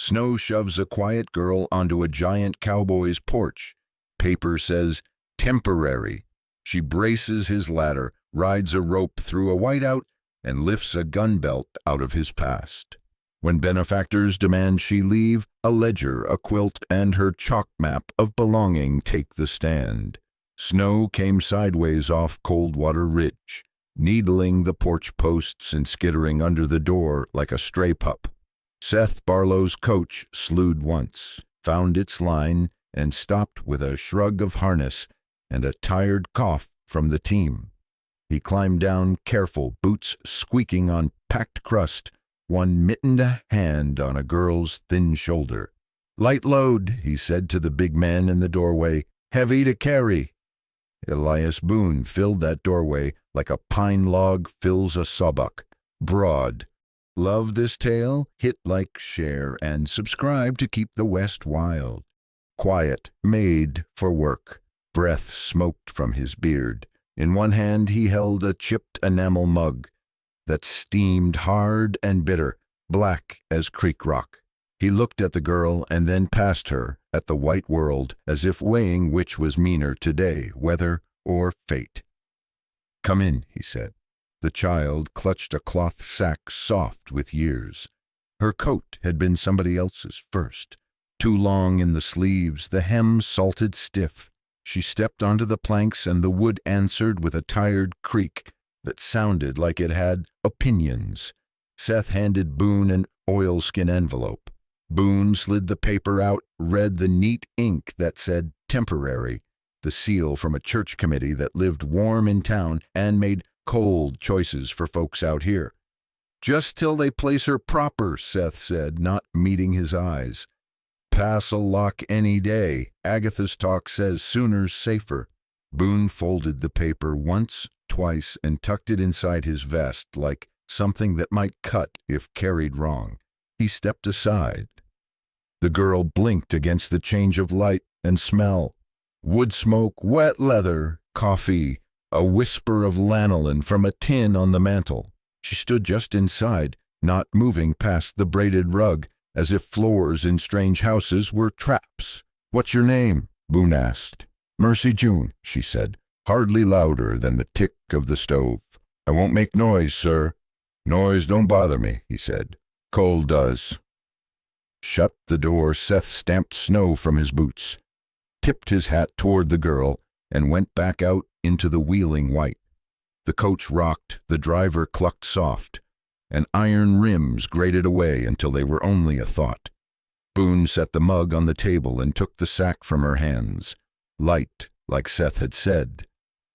Snow shoves a quiet girl onto a giant cowboy's porch. Paper says, temporary. She braces his ladder, rides a rope through a whiteout, and lifts a gun belt out of his past. When benefactors demand she leave, a ledger, a quilt, and her chalk map of belonging take the stand. Snow came sideways off Coldwater Ridge, needling the porch posts and skittering under the door like a stray pup. Seth Barlow's coach slewed once, found its line, and stopped with a shrug of harness and a tired cough from the team. He climbed down careful, boots squeaking on packed crust, one mittened hand on a girl's thin shoulder. "Light load," he said to the big man in the doorway. "Heavy to carry." Elias Boone filled that doorway like a pine log fills a sawbuck. Broad. Love this tale? Hit like, share, and subscribe to keep the West wild. Quiet, made for work. Breath smoked from his beard. In one hand he held a chipped enamel mug that steamed hard and bitter, black as creek rock. He looked at the girl and then past her, at the white world, as if weighing which was meaner today, weather or fate. "Come in," he said. The child clutched a cloth sack soft with years. Her coat had been somebody else's first. Too long in the sleeves, the hem salted stiff. She stepped onto the planks and the wood answered with a tired creak that sounded like it had opinions. Seth handed Boone an oilskin envelope. Boone slid the paper out, read the neat ink that said temporary, the seal from a church committee that lived warm in town and made cold choices for folks out here. "Just till they place her proper," Seth said, not meeting his eyes. "Pass a lock any day. Agatha's talk says sooner's safer." Boone folded the paper once, twice, and tucked it inside his vest like something that might cut if carried wrong. He stepped aside. The girl blinked against the change of light and smell. Wood smoke, wet leather, coffee, a whisper of lanolin from a tin on the mantel. She stood just inside, not moving past the braided rug, as if floors in strange houses were traps. "What's your name?" Boone asked. "Mercy June," she said, hardly louder than the tick of the stove. "I won't make noise, sir." "Noise don't bother me," he said. "Cold does." Shut the door, Seth stamped snow from his boots, tipped his hat toward the girl, and went back out into the wheeling white. The coach rocked, the driver clucked soft, and iron rims grated away until they were only a thought. Boone set the mug on the table and took the sack from her hands. Light, like Seth had said.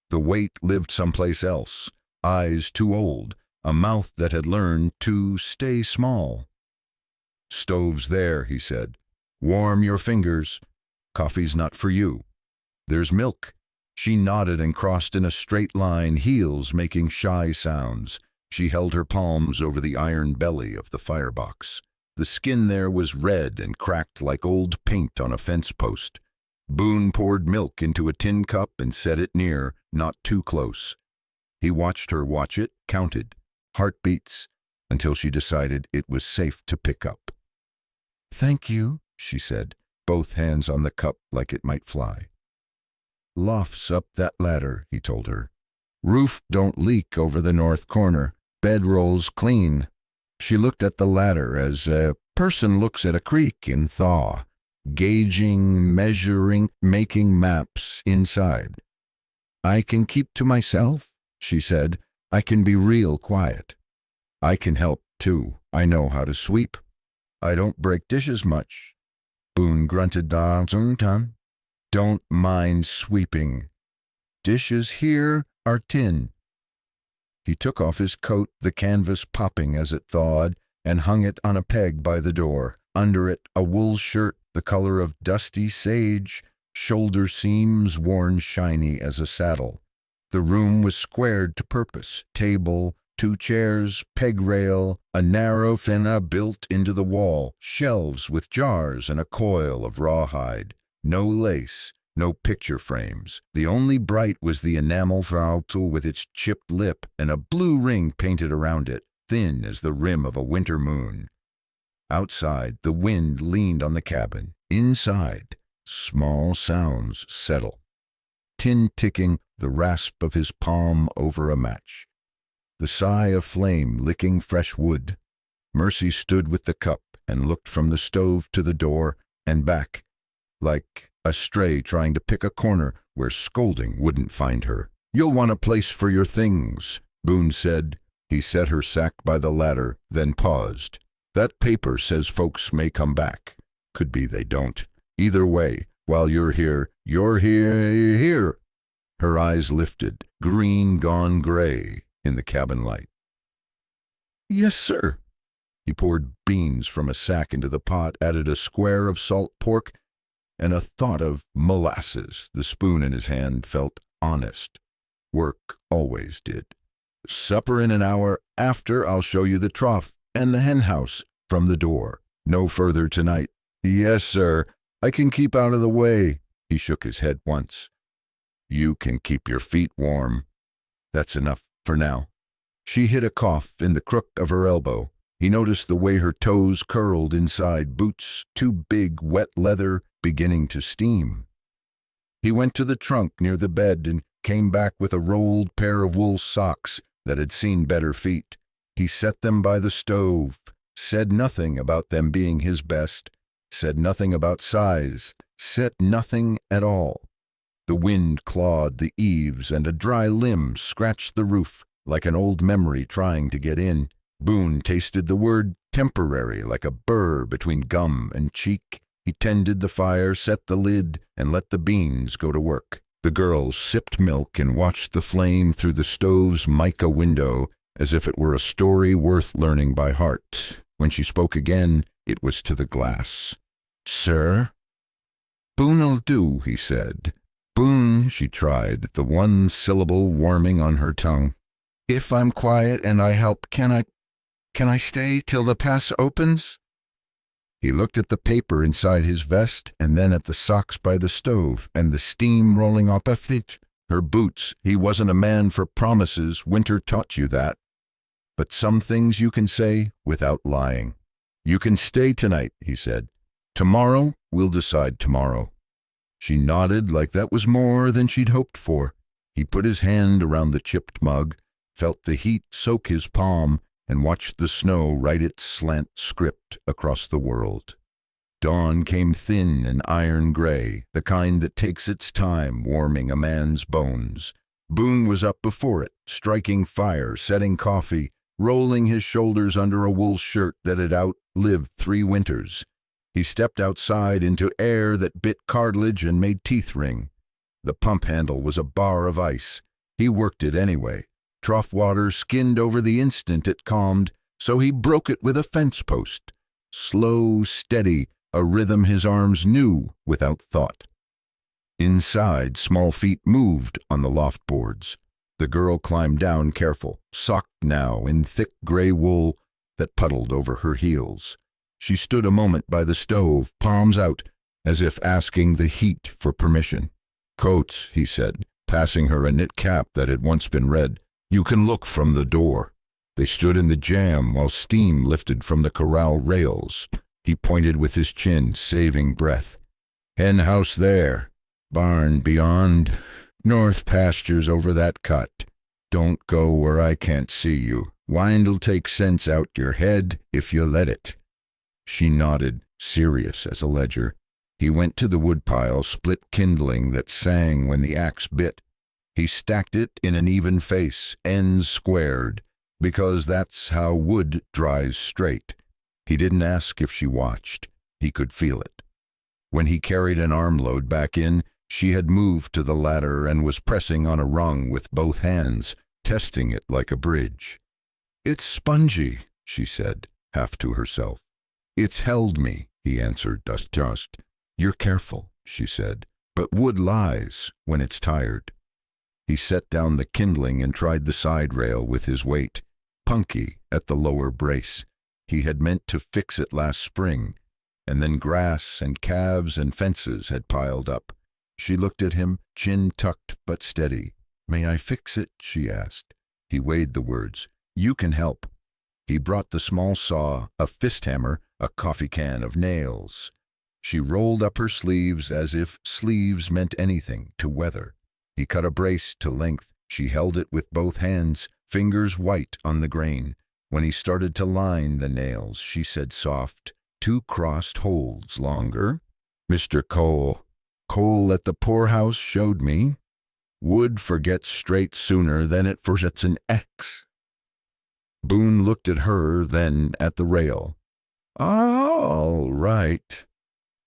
The weight lived someplace else, eyes too old, a mouth that had learned to stay small. "Stove's there," he said. "Warm your fingers. Coffee's not for you. There's milk." She nodded and crossed in a straight line, heels making shy sounds. She held her palms over the iron belly of the firebox. The skin there was red and cracked like old paint on a fence post. Boone poured milk into a tin cup and set it near, not too close. He watched her watch it, counted, heartbeats, until she decided it was safe to pick up. "Thank you," she said, both hands on the cup like it might fly. "Loft's up that ladder," he told her. "Roof don't leak over the north corner. Bedroll's clean." She looked at the ladder as a person looks at a creek in thaw, gauging, measuring, making maps inside. "I can keep to myself," she said. "I can be real quiet. I can help, too. I know how to sweep. I don't break dishes much." Boone grunted, "Dum-tum. Don't mind sweeping. Dishes here are tin." He took off his coat, the canvas popping as it thawed, and hung it on a peg by the door. Under it, a wool shirt the color of dusty sage, shoulder seams worn shiny as a saddle. The room was squared to purpose. Table, 2 chairs, peg rail, a narrow finna built into the wall, shelves with jars and a coil of rawhide. No lace, no picture frames. The only bright was the enamel frautel with its chipped lip and a blue ring painted around it, thin as the rim of a winter moon. Outside, the wind leaned on the cabin. Inside, small sounds settle. Tin ticking, the rasp of his palm over a match. The sigh of flame licking fresh wood. Mercy stood with the cup and looked from the stove to the door and back, like a stray trying to pick a corner where scolding wouldn't find her. "You'll want a place for your things," Boone said. He set her sack by the ladder, then paused. "That paper says folks may come back. Could be they don't. Either way, while you're here, here." Her eyes lifted, green gone gray in the cabin light. "Yes, sir." He poured beans from a sack into the pot, added a square of salt pork, and a thought of molasses. The spoon in his hand felt honest. Work always did. "Supper in an hour. After, I'll show you the trough and the hen house from the door. No further tonight." "Yes, sir. I can keep out of the way." He shook his head once. "You can keep your feet warm. That's enough for now." She hid a cough in the crook of her elbow. He noticed the way her toes curled inside boots, too big, wet leather, beginning to steam. He went to the trunk near the bed and came back with a rolled pair of wool socks that had seen better feet. He set them by the stove, said nothing about them being his best, said nothing about size, said nothing at all. The wind clawed the eaves and a dry limb scratched the roof like an old memory trying to get in. Boone tasted the word temporary like a burr between gum and cheek. He tended the fire, set the lid, and let the beans go to work. The girls sipped milk and watched the flame through the stove's mica window as if it were a story worth learning by heart. When she spoke again, it was to the glass. "Sir?" "Boone'll do," he said. "Boone," she tried, the one syllable warming on her tongue. "If I'm quiet and I help, can I stay till the pass opens?" He looked at the paper inside his vest and then at the socks by the stove and the steam rolling off of it. Her boots. He wasn't a man for promises. Winter taught you that. But some things you can say without lying. "You can stay tonight," he said. "Tomorrow, we'll decide tomorrow." She nodded like that was more than she'd hoped for. He put his hand around the chipped mug, felt the heat soak his palm, and watched the snow write its slant script across the world. Dawn came thin and iron gray, the kind that takes its time warming a man's bones. Boone was up before it, striking fire, setting coffee, rolling his shoulders under a wool shirt that had outlived 3 winters. He stepped outside into air that bit cartilage and made teeth ring. The pump handle was a bar of ice. He worked it anyway. Trough water skinned over the instant it calmed, so he broke it with a fence post. Slow, steady, a rhythm his arms knew without thought. Inside, small feet moved on the loft boards. The girl climbed down careful, socked now in thick gray wool that puddled over her heels. She stood a moment by the stove, palms out, as if asking the heat for permission. "Coats," he said, passing her a knit cap that had once been red. "You can look from the door." They stood in the jam while steam lifted from the corral rails. He pointed with his chin, saving breath. "Hen house there. Barn beyond. North pastures over that cut. Don't go where I can't see you. Wind'll take sense out your head if you let it." She nodded, serious as a ledger. He went to the woodpile, split kindling that sang when the axe bit. He stacked it in an even face, ends squared, because that's how wood dries straight. He didn't ask if she watched. He could feel it. When he carried an armload back in, she had moved to the ladder and was pressing on a rung with both hands, testing it like a bridge. "It's spongy," she said, half to herself. "It's held me," he answered, just. "You're careful," she said, "but wood lies when it's tired." He set down the kindling and tried the side rail with his weight, punky at the lower brace. He had meant to fix it last spring, and then grass and calves and fences had piled up. She looked at him, chin tucked but steady. "May I fix it?" she asked. He weighed the words. "You can help." He brought the small saw, a fist hammer, a coffee can of nails. She rolled up her sleeves as if sleeves meant anything to weather. He cut a brace to length. She held it with both hands, fingers white on the grain. When he started to line the nails, she said soft, 2 crossed holes longer. Mr. Cole at the poorhouse showed me. Wood forgets straight sooner than it forgets an X. Boone looked at her, then at the rail. All right.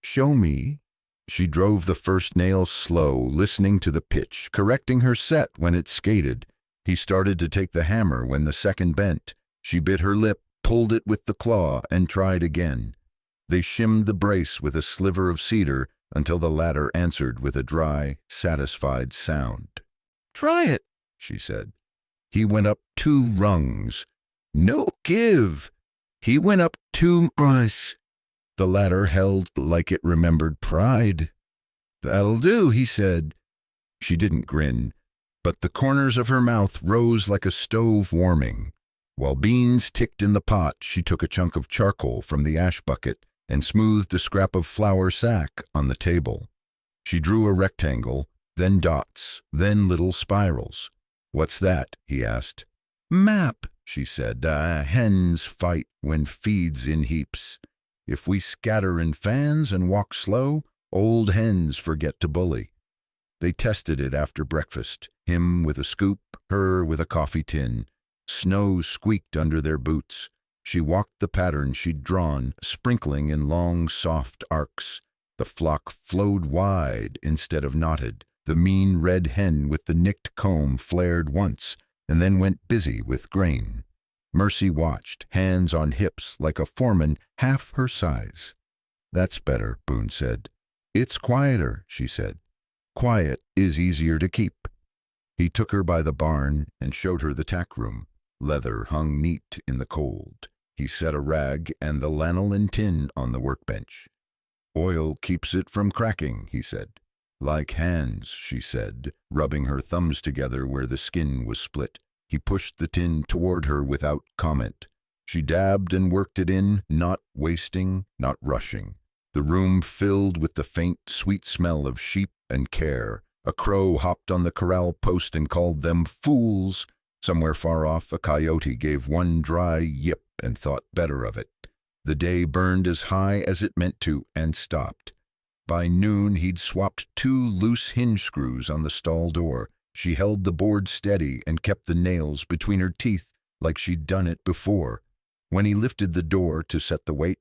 Show me. She drove the first nail slow, listening to the pitch, correcting her set when it skated. He started to take the hammer when the second bent. She bit her lip, pulled it with the claw, and tried again. They shimmed the brace with a sliver of cedar until the latter answered with a dry, satisfied sound. Try it, she said. He went up 2 rungs. No give. He went up 2 rungs. The latter held like it remembered pride. That'll do, he said. She didn't grin, but the corners of her mouth rose like a stove warming. While beans ticked in the pot, she took a chunk of charcoal from the ash bucket and smoothed a scrap of flour sack on the table. She drew a rectangle, then dots, then little spirals. What's that? He asked. Map, she said. Hens fight when feed's in heaps. If we scatter in fans and walk slow, old hens forget to bully. They tested it after breakfast, him with a scoop, her with a coffee tin. Snow squeaked under their boots. She walked the pattern she'd drawn, sprinkling in long, soft arcs. The flock flowed wide instead of knotted. The mean red hen with the nicked comb flared once, and then went busy with grain. Mercy watched, hands on hips, like a foreman half her size. That's better, Boone said. It's quieter, she said. Quiet is easier to keep. He took her by the barn and showed her the tack room. Leather hung neat in the cold. He set a rag and the lanolin tin on the workbench. Oil keeps it from cracking, he said. Like hands, she said, rubbing her thumbs together where the skin was split. He pushed the tin toward her without comment. She dabbed and worked it in, not wasting, not rushing. The room filled with the faint, sweet smell of sheep and care. A crow hopped on the corral post and called them fools. Somewhere far off, a coyote gave one dry yip and thought better of it. The day burned as high as it meant to and stopped. By noon, he'd swapped 2 loose hinge screws on the stall door. She held the board steady and kept the nails between her teeth like she'd done it before. When he lifted the door to set the weight,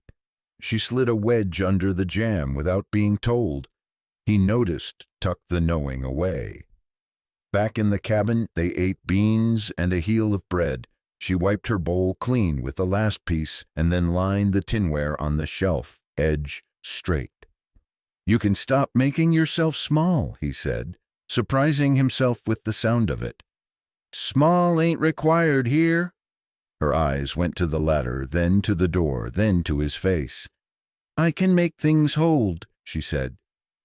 she slid a wedge under the jamb without being told. He noticed, tucked the knowing away. Back in the cabin, they ate beans and a heel of bread. She wiped her bowl clean with the last piece and then lined the tinware on the shelf, edge straight. You can stop making yourself small, he said, surprising himself with the sound of it. Small ain't required here. Her eyes went to the ladder, then to the door, then to his face. I can make things hold, she said.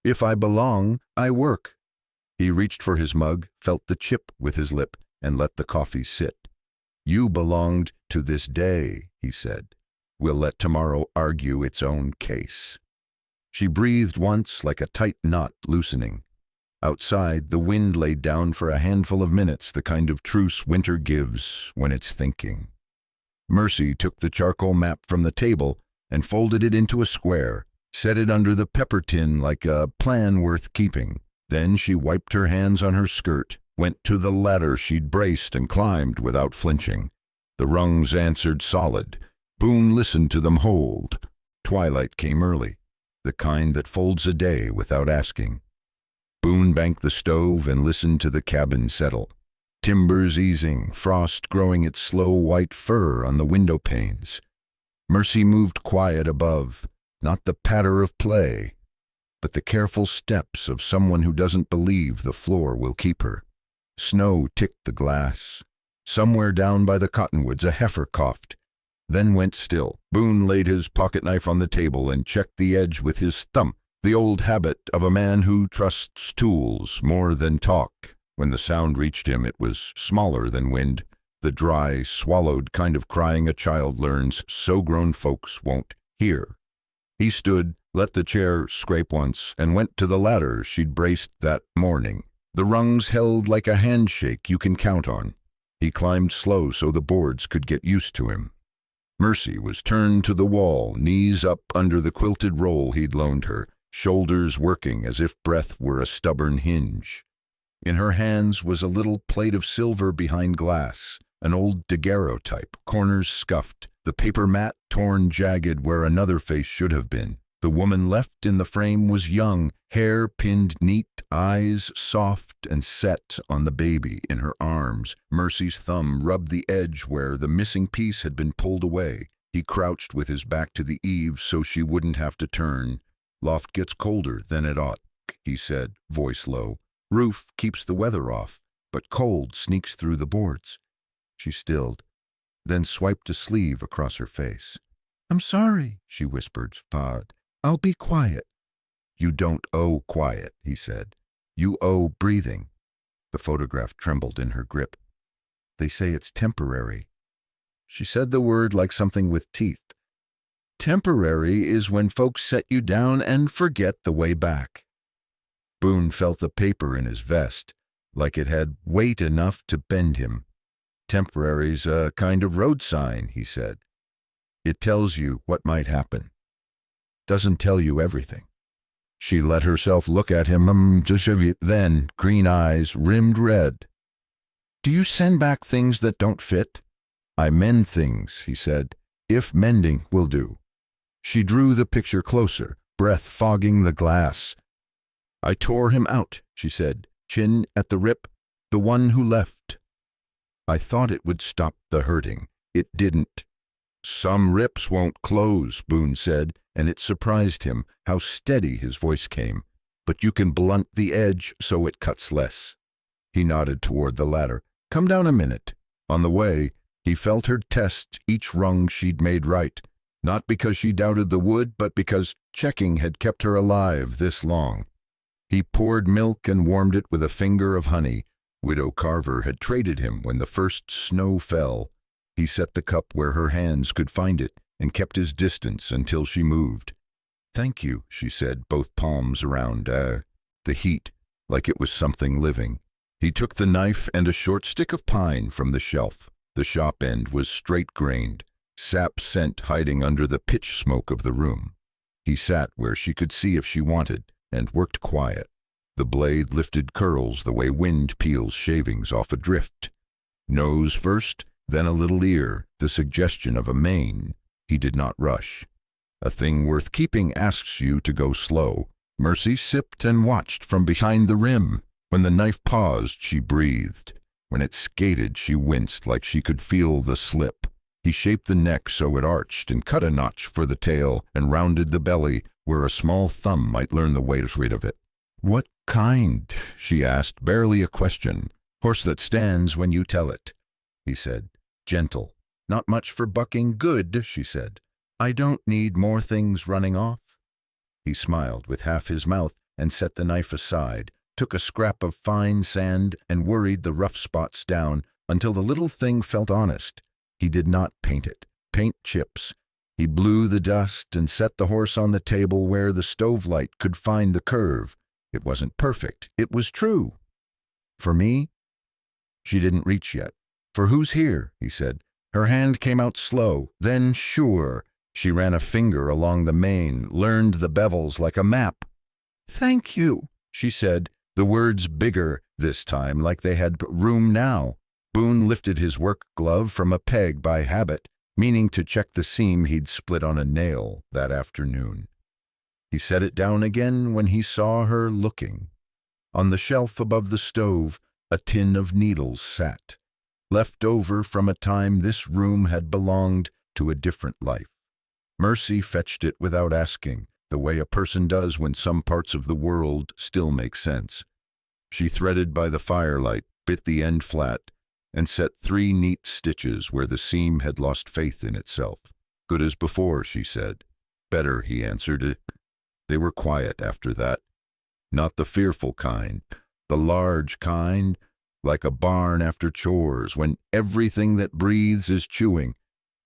If I belong, I work. He reached for his mug, felt the chip with his lip, and let the coffee sit. You belonged to this day, he said. We'll let tomorrow argue its own case. She breathed once like a tight knot loosening. Outside, the wind laid down for a handful of minutes, the kind of truce winter gives when it's thinking. Mercy took the charcoal map from the table and folded it into a square, set it under the pepper tin like a plan worth keeping. Then she wiped her hands on her skirt, went to the ladder she'd braced and climbed without flinching. The rungs answered solid. Boone listened to them hold. Twilight came early, the kind that folds a day without asking. Boone banked the stove and listened to the cabin settle. Timbers easing, frost growing its slow white fur on the window panes. Mercy moved quiet above, not the patter of play, but the careful steps of someone who doesn't believe the floor will keep her. Snow ticked the glass. Somewhere down by the cottonwoods a heifer coughed, then went still. Boone laid his pocketknife on the table and checked the edge with his thumb, the old habit of a man who trusts tools more than talk. When the sound reached him, it was smaller than wind, the dry, swallowed kind of crying a child learns so grown folks won't Here. He stood, let the chair scrape once, and went to the ladder she'd braced that morning. The rungs held like a handshake you can count on. He climbed slow so the boards could get used to him. Mercy was turned to the wall, knees up under the quilted roll he'd loaned her, shoulders working as if breath were a stubborn hinge. In her hands was a little plate of silver behind glass, an old daguerreotype, corners scuffed, the paper mat torn jagged where another face should have been. The woman left in the frame was young, hair pinned neat, eyes soft and set on the baby in her arms. Mercy's thumb rubbed the edge where the missing piece had been pulled away. He crouched with his back to the eaves so she wouldn't have to turn. "Loft gets colder than it ought," he said, voice low. "Roof keeps the weather off, but cold sneaks through the boards." She stilled, then swiped a sleeve across her face. "I'm sorry," she whispered, pawed. "I'll be quiet." "You don't owe quiet," he said. "You owe breathing." The photograph trembled in her grip. "They say it's temporary." She said the word like something with teeth. "Temporary is when folks set you down and forget the way back." Boone felt the paper in his vest, like it had weight enough to bend him. "Temporary's a kind of road sign," he said. "It tells you what might happen. Doesn't tell you everything." She let herself look at him, then, green eyes rimmed red. "Do you send back things that don't fit?" "I mend things," he said, "if mending will do." She drew the picture closer, breath fogging the glass. "I tore him out," she said, chin at the rip, "the one who left. I thought it would stop the hurting. It didn't." "Some rips won't close," Boone said, and it surprised him how steady his voice came. "But you can blunt the edge so it cuts less." He nodded toward the ladder. "Come down a minute." On the way, he felt her test each rung she'd made right, not because she doubted the wood, but because checking had kept her alive this long. He poured milk and warmed it with a finger of honey. Widow Carver had traded him when the first snow fell. He set the cup where her hands could find it and kept his distance until she moved. "Thank you," she said, both palms around, the heat, like it was something living. He took the knife and a short stick of pine from the shelf. The shop end was straight-grained, sap scent hiding under the pitch smoke of the room. He sat where she could see if she wanted, and worked quiet. The blade lifted curls the way wind peels shavings off a drift. Nose first, then a little ear, the suggestion of a mane. He did not rush. A thing worth keeping asks you to go slow. Mercy sipped and watched from behind the rim. When the knife paused, she breathed. When it skated, she winced like she could feel the slip. He shaped the neck so it arched and cut a notch for the tail and rounded the belly where a small thumb might learn the weight of it. "What kind?" she asked, barely a question. "Horse that stands when you tell it," he said. "Gentle. Not much for bucking." "Good," she said. "I don't need more things running off." He smiled with half his mouth and set the knife aside, took a scrap of fine sand and worried the rough spots down until the little thing felt honest. He did not paint it. Paint chips. He blew the dust and set the horse on the table where the stove light could find the curve. It wasn't perfect. It was true. "For me?" She didn't reach yet. "For who's here?" he said. Her hand came out slow, then sure. She ran a finger along the mane, learned the bevels like a map. "Thank you," she said, the words bigger this time, like they had room now. Boone lifted his work glove from a peg by habit, meaning to check the seam he'd split on a nail that afternoon. He set it down again when he saw her looking. On the shelf above the stove, a tin of needles sat, left over from a time this room had belonged to a different life. Mercy fetched it without asking, the way a person does when some parts of the world still make sense. She threaded by the firelight, bit the end flat, and set 3 neat stitches where the seam had lost faith in itself. "Good as before," she said. "Better," he answered it. They were quiet after that. Not the fearful kind, the large kind, like a barn after chores, when everything that breathes is chewing,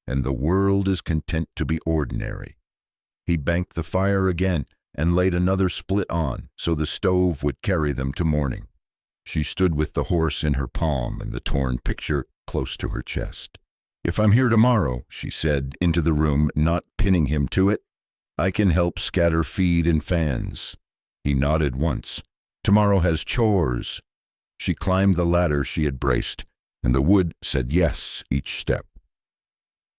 and the world is content to be ordinary. He banked the fire again and laid another split on so the stove would carry them to morning. She stood with the horse in her palm and the torn picture close to her chest. "If I'm here tomorrow," she said into the room, not pinning him to it, "I can help scatter feed and fans." He nodded once. "Tomorrow has chores." She climbed the ladder she had braced, and the wood said yes each step.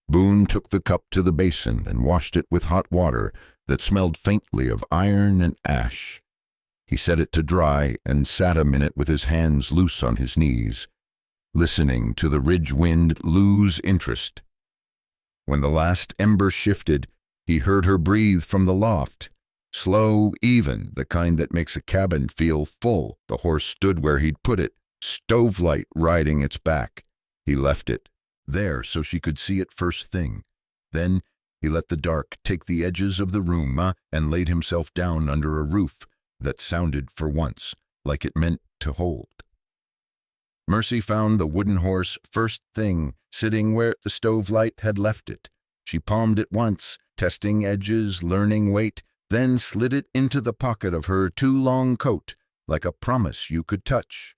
Boone took the cup to the basin and washed it with hot water that smelled faintly of iron and ash. He set it to dry and sat a minute with his hands loose on his knees, listening to the ridge wind lose interest. When the last ember shifted, he heard her breathe from the loft. Slow, even, the kind that makes a cabin feel full. The horse stood where he'd put it, stove light riding its back. He left it there so she could see it first thing. Then he let the dark take the edges of the room and laid himself down under a roof that sounded for once like it meant to hold. Mercy found the wooden horse first thing, sitting where the stove light had left it. She palmed it once, testing edges, learning weight, then slid it into the pocket of her too long coat, like a promise you could touch.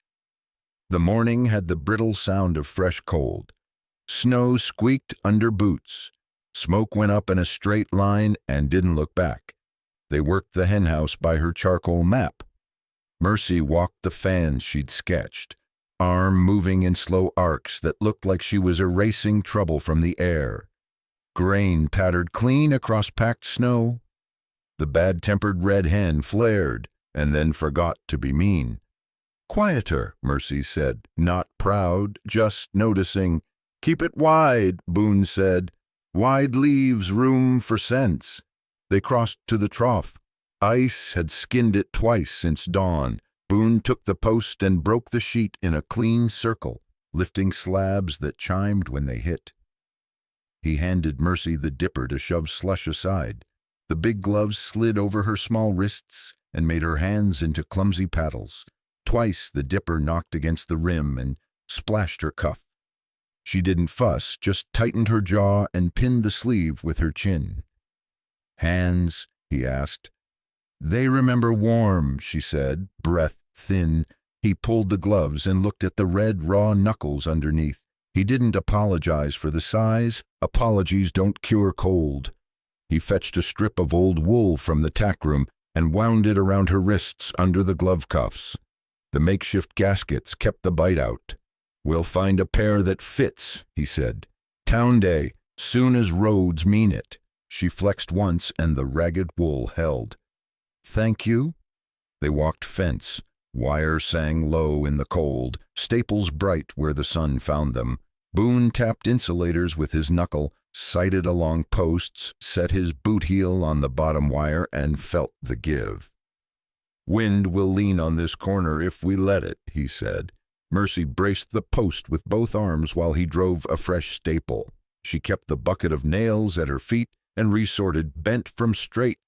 The morning had the brittle sound of fresh cold. Snow squeaked under boots. Smoke went up in a straight line and didn't look back. They worked the henhouse by her charcoal map. Mercy walked the fans she'd sketched, arm moving in slow arcs that looked like she was erasing trouble from the air. Grain pattered clean across packed snow. The bad-tempered red hen flared and then forgot to be mean. "Quieter," Mercy said, not proud, just noticing. "Keep it wide," Boone said. "Wide leaves room for sense." They crossed to the trough. Ice had skinned it twice since dawn. Boone took the post and broke the sheet in a clean circle, lifting slabs that chimed when they hit. He handed Mercy the dipper to shove slush aside. The big gloves slid over her small wrists and made her hands into clumsy paddles. Twice the dipper knocked against the rim and splashed her cuff. She didn't fuss, just tightened her jaw and pinned the sleeve with her chin. "Hands?" he asked. "They remember warm," she said, breath thin. He pulled the gloves and looked at the red, raw knuckles underneath. He didn't apologize for the size. Apologies don't cure cold. He fetched a strip of old wool from the tack room and wound it around her wrists under the glove cuffs. The makeshift gaskets kept the bite out. "We'll find a pair that fits," he said. "Town day, soon as roads mean it." She flexed once and the ragged wool held. "Thank you." They walked fence. Wire sang low in the cold, staples bright where the sun found them. Boone tapped insulators with his knuckle, sighted along posts, set his boot heel on the bottom wire, and felt the give. "Wind will lean on this corner if we let it," he said. Mercy braced the post with both arms while he drove a fresh staple. She kept the bucket of nails at her feet and resorted bent from straight,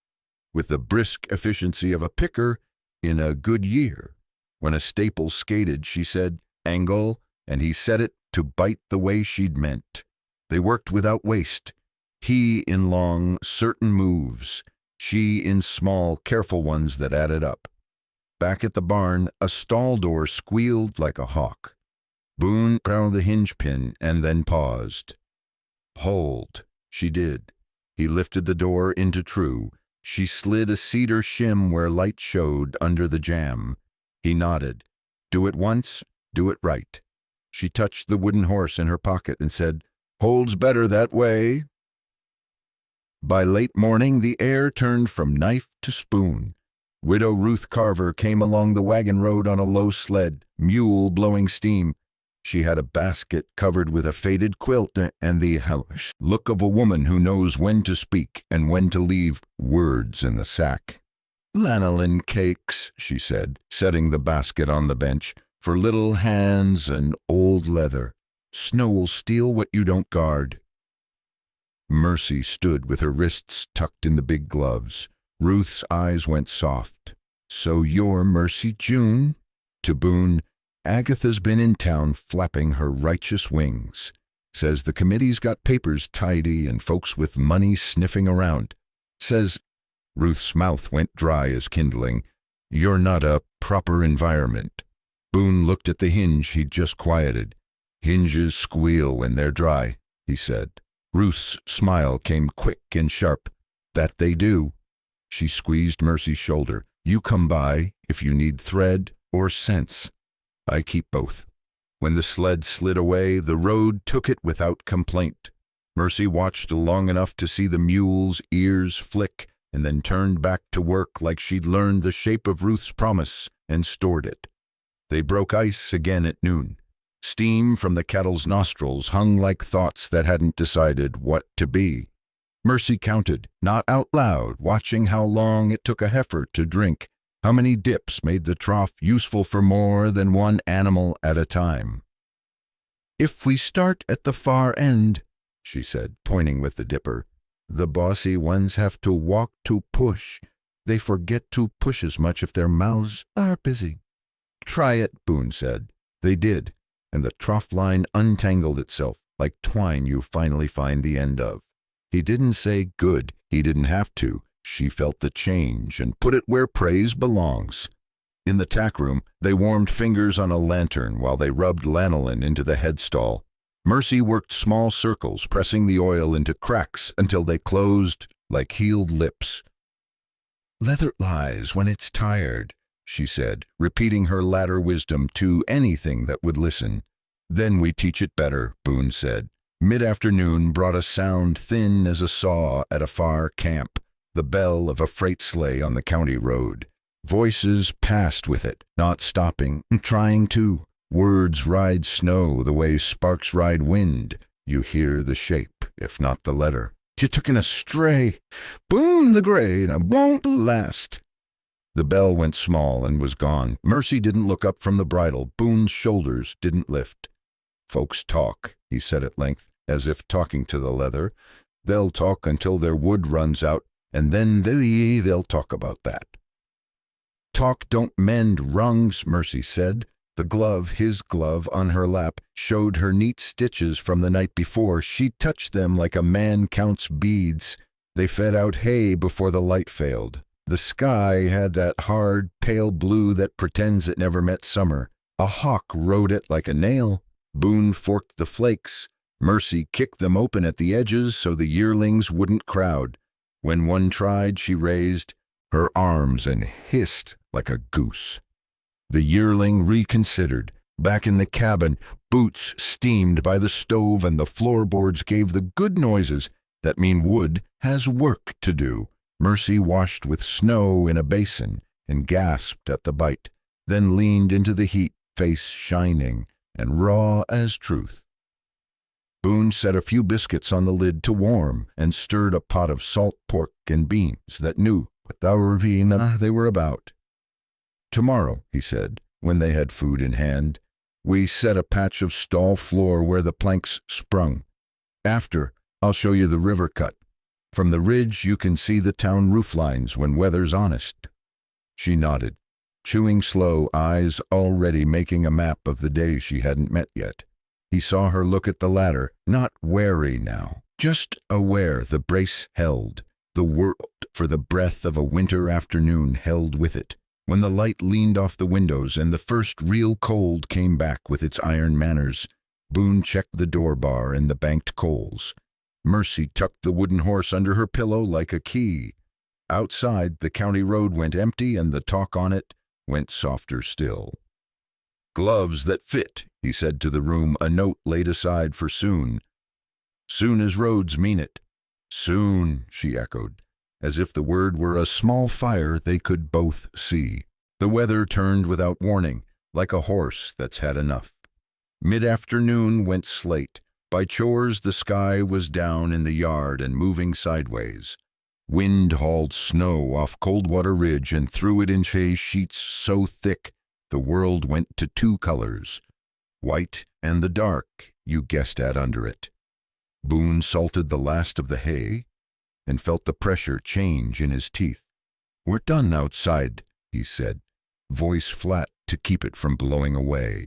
with the brisk efficiency of a picker in a good year. When a staple skated, she said, "Angle," and he set it to bite the way she'd meant. They worked without waste, he in long, certain moves, she in small, careful ones that added up. Back at the barn, a stall door squealed like a hawk. Boone crowned the hinge pin and then paused. "Hold." She did. He lifted the door into true. She slid a cedar shim where light showed under the jamb. He nodded. "Do it once, do it right." She touched the wooden horse in her pocket and said, "Holds better that way." By late morning, the air turned from knife to spoon. Widow Ruth Carver came along the wagon road on a low sled, mule blowing steam. She had a basket covered with a faded quilt and the look of a woman who knows when to speak and when to leave words in the sack. "Lanolin cakes," she said, setting the basket on the bench, "for little hands and old leather. Snow will steal what you don't guard." Mercy stood with her wrists tucked in the big gloves. Ruth's eyes went soft. "So you're Mercy June?" To Boone, "Agatha's been in town flapping her righteous wings. Says the committee's got papers tidy and folks with money sniffing around. says, Ruth's mouth went dry as kindling, you're not a proper environment. Boone looked at the hinge he'd just quieted. Hinges squeal when they're dry, he said. Ruth's smile came quick and sharp. That they do. She squeezed Mercy's shoulder. You come by if you need thread or sense. I keep both. When the sled slid away, the road took it without complaint. Mercy watched long enough to see the mule's ears flick and then turned back to work like she'd learned the shape of Ruth's promise and stored it. They broke ice again at noon. Steam from the cattle's nostrils hung like thoughts that hadn't decided what to be. Mercy counted, not out loud, watching how long it took a heifer to drink, how many dips made the trough useful for more than one animal at a time. If we start at the far end, she said, pointing with the dipper, the bossy ones have to walk to push. They forget to push as much if their mouths are busy. Try it, Boone said. They did, and the trough line untangled itself like twine you finally find the end of. He didn't say good, he didn't have to. She felt the change and put it where praise belongs. In the tack room, they warmed fingers on a lantern while they rubbed lanolin into the headstall. Mercy worked small circles, pressing the oil into cracks until they closed like healed lips. Leather lies when it's tired, she said, repeating her latter wisdom to anything that would listen. Then we teach it better, Boone said. Mid-afternoon brought a sound thin as a saw at a far camp, the bell of a freight sleigh on the county road. Voices passed with it, not stopping, trying to. Words ride snow the way sparks ride wind. You hear the shape, if not the letter. You took in a stray. Boone the Gray, and I won't last. The bell went small and was gone. Mercy didn't look up from the bridle. Boone's shoulders didn't lift. Folks talk, he said at length, as if talking to the leather. They'll talk until their wood runs out, and then they'll talk about that. Talk don't mend rungs, Mercy said. The glove, his glove, on her lap, showed her neat stitches from the night before. She touched them like a man counts beads. They fed out hay before the light failed. The sky had that hard, pale blue that pretends it never met summer. A hawk rode it like a nail. Boone forked the flakes. Mercy kicked them open at the edges so the yearlings wouldn't crowd. When one tried, she raised her arms and hissed like a goose. The yearling reconsidered. Back in the cabin, boots steamed by the stove and the floorboards gave the good noises that mean wood has work to do. Mercy washed with snow in a basin and gasped at the bite, then leaned into the heat, face shining and raw as truth. Boone set a few biscuits on the lid to warm and stirred a pot of salt pork and beans that knew what they were about. Tomorrow, he said, when they had food in hand, we set a patch of stall floor where the planks sprung. After, I'll show you the river cut. From the ridge you can see the town roof lines when weather's honest. She nodded, chewing slow, eyes already making a map of the day she hadn't met yet. He saw her look at the ladder, not wary now, just aware the brace held. The world, for the breath of a winter afternoon, held with it. When the light leaned off the windows and the first real cold came back with its iron manners, Boone checked the door bar and the banked coals. Mercy tucked the wooden horse under her pillow like a key. Outside, the county road went empty and the talk on it went softer still. Gloves that fit, he said to the room, a note laid aside for soon. Soon as roads mean it. Soon, she echoed, as if the word were a small fire they could both see. The weather turned without warning, like a horse that's had enough. Mid-afternoon went slate. By chores the sky was down in the yard and moving sideways. Wind hauled snow off Coldwater Ridge and threw it in sheets so thick the world went to two colors, white and the dark you guessed at under it. Boone salted the last of the hay and felt the pressure change in his teeth. We're done outside, he said, voice flat to keep it from blowing away.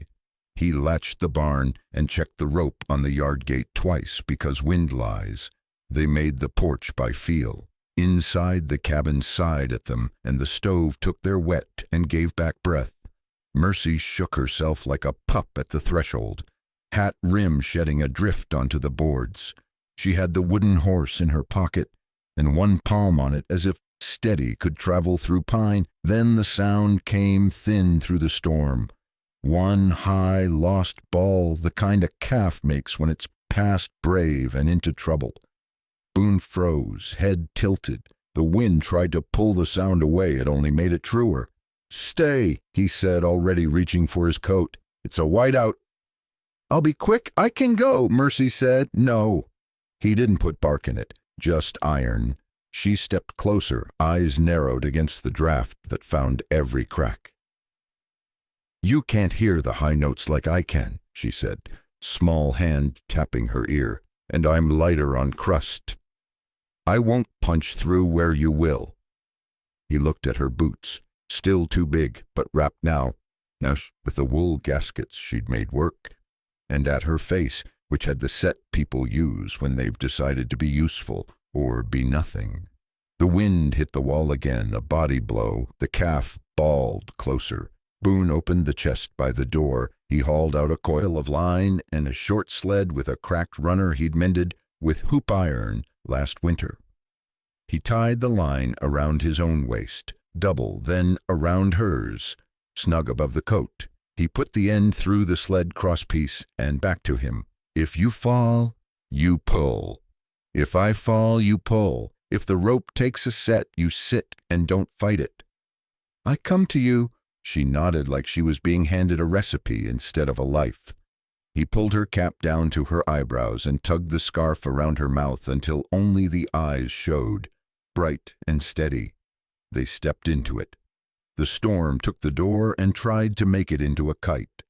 He latched the barn and checked the rope on the yard gate twice because wind lies. They made the porch by feel. Inside, the cabin sighed at them, and the stove took their wet and gave back breath. Mercy shook herself like a pup at the threshold, hat rim shedding adrift onto the boards. She had the wooden horse in her pocket, and one palm on it as if steady could travel through pine. Then the sound came thin through the storm. One high, lost bawl, the kind a calf makes when it's past brave and into trouble. Boone froze, head tilted. The wind tried to pull the sound away. It only made it truer. "Stay," he said, already reaching for his coat. "It's a whiteout." "I'll be quick. I can go," Mercy said. "No." He didn't put bark in it, just iron. She stepped closer, eyes narrowed against the draft that found every crack. "You can't hear the high notes like I can," she said, small hand tapping her ear, "and I'm lighter on crust. I won't punch through where you will." He looked at her boots, still too big, but wrapped now with the wool gaskets she'd made work, and at her face, which had the set people use when they've decided to be useful or be nothing. The wind hit the wall again, a body blow. The calf bawled closer. Boone opened the chest by the door. He hauled out a coil of line and a short sled with a cracked runner he'd mended with hoop iron last winter. He tied the line around his own waist, double, then around hers, snug above the coat. He put the end through the sled crosspiece and back to him. "If you fall, you pull. If I fall, you pull. If the rope takes a set, you sit and don't fight it. I come to you." She nodded like she was being handed a recipe instead of a life. He pulled her cap down to her eyebrows and tugged the scarf around her mouth until only the eyes showed, bright and steady. They stepped into it. The storm took the door and tried to make it into a kite.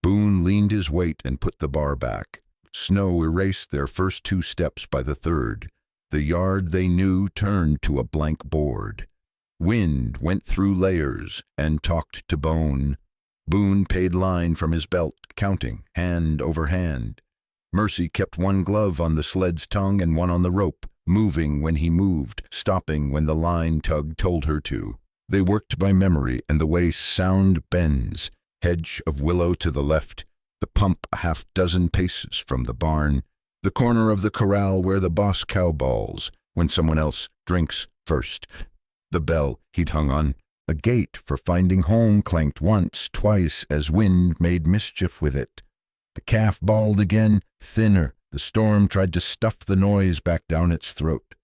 Boone leaned his weight and put the bar back. Snow erased their first 2 steps by the third. The yard they knew turned to a blank board. Wind went through layers and talked to bone. Boone paid line from his belt, counting, hand over hand. Mercy kept one glove on the sled's tongue and one on the rope, moving when he moved, stopping when the line tug told her to. They worked by memory and the way sound bends, hedge of willow to the left, the pump a half-dozen paces from the barn, the corner of the corral where the boss cow balls when someone else drinks first. The bell he'd hung on, a gate for finding home, clanked once, twice, as wind made mischief with it. The calf bawled again, thinner. The storm tried to stuff the noise back down its throat.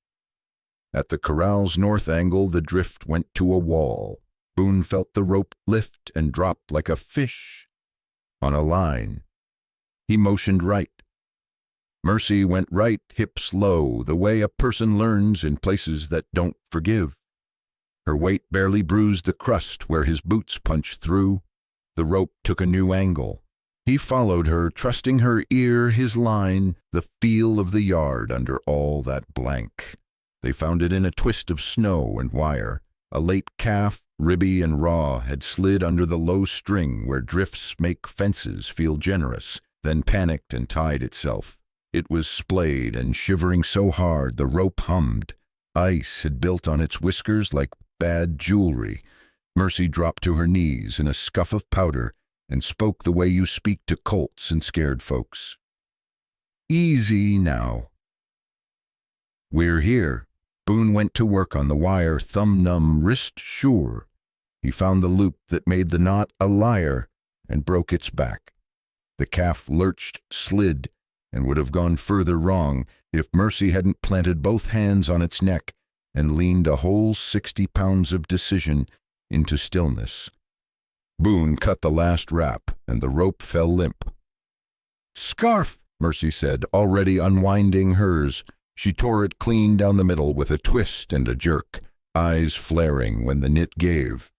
At the corral's north angle, the drift went to a wall. Boone felt the rope lift and drop like a fish on a line. He motioned right. Mercy went right, hips low, the way a person learns in places that don't forgive. Her weight barely bruised the crust where his boots punched through. The rope took a new angle. He followed her, trusting her ear, his line, the feel of the yard under all that blank. They found it in a twist of snow and wire. A late calf, ribby and raw, had slid under the low string where drifts make fences feel generous, then panicked and tied itself. It was splayed and shivering so hard the rope hummed. Ice had built on its whiskers like bad jewelry. Mercy dropped to her knees in a scuff of powder and spoke the way you speak to colts and scared folks. "Easy now. We're here." Boone went to work on the wire, thumb numb, wrist sure. He found the loop that made the knot a liar and broke its back. The calf lurched, slid, and would have gone further wrong if Mercy hadn't planted both hands on its neck and leaned a whole 60 pounds of decision into stillness. Boone cut the last wrap, and the rope fell limp. "Scarf," Mercy said, already unwinding hers. She tore it clean down the middle with a twist and a jerk, eyes flaring when the knit gave.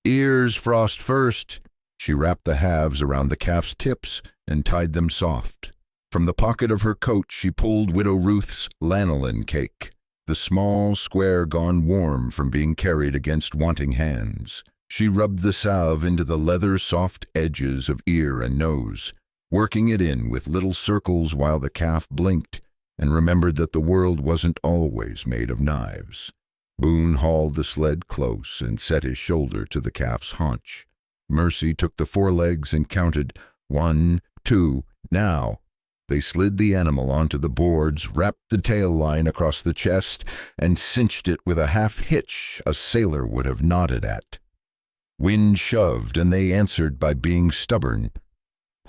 "Ears frost first." She wrapped the halves around the calf's tips and tied them soft. From the pocket of her coat she pulled Widow Ruth's lanolin cake, the small square gone warm from being carried against wanting hands. She rubbed the salve into the leather-soft edges of ear and nose, working it in with little circles while the calf blinked and remembered that the world wasn't always made of knives. Boone hauled the sled close and set his shoulder to the calf's haunch. Mercy took the forelegs and counted 1, 2, now. They slid the animal onto the boards, wrapped the tail line across the chest, and cinched it with a half-hitch a sailor would have nodded at. Wind shoved, and they answered by being stubborn.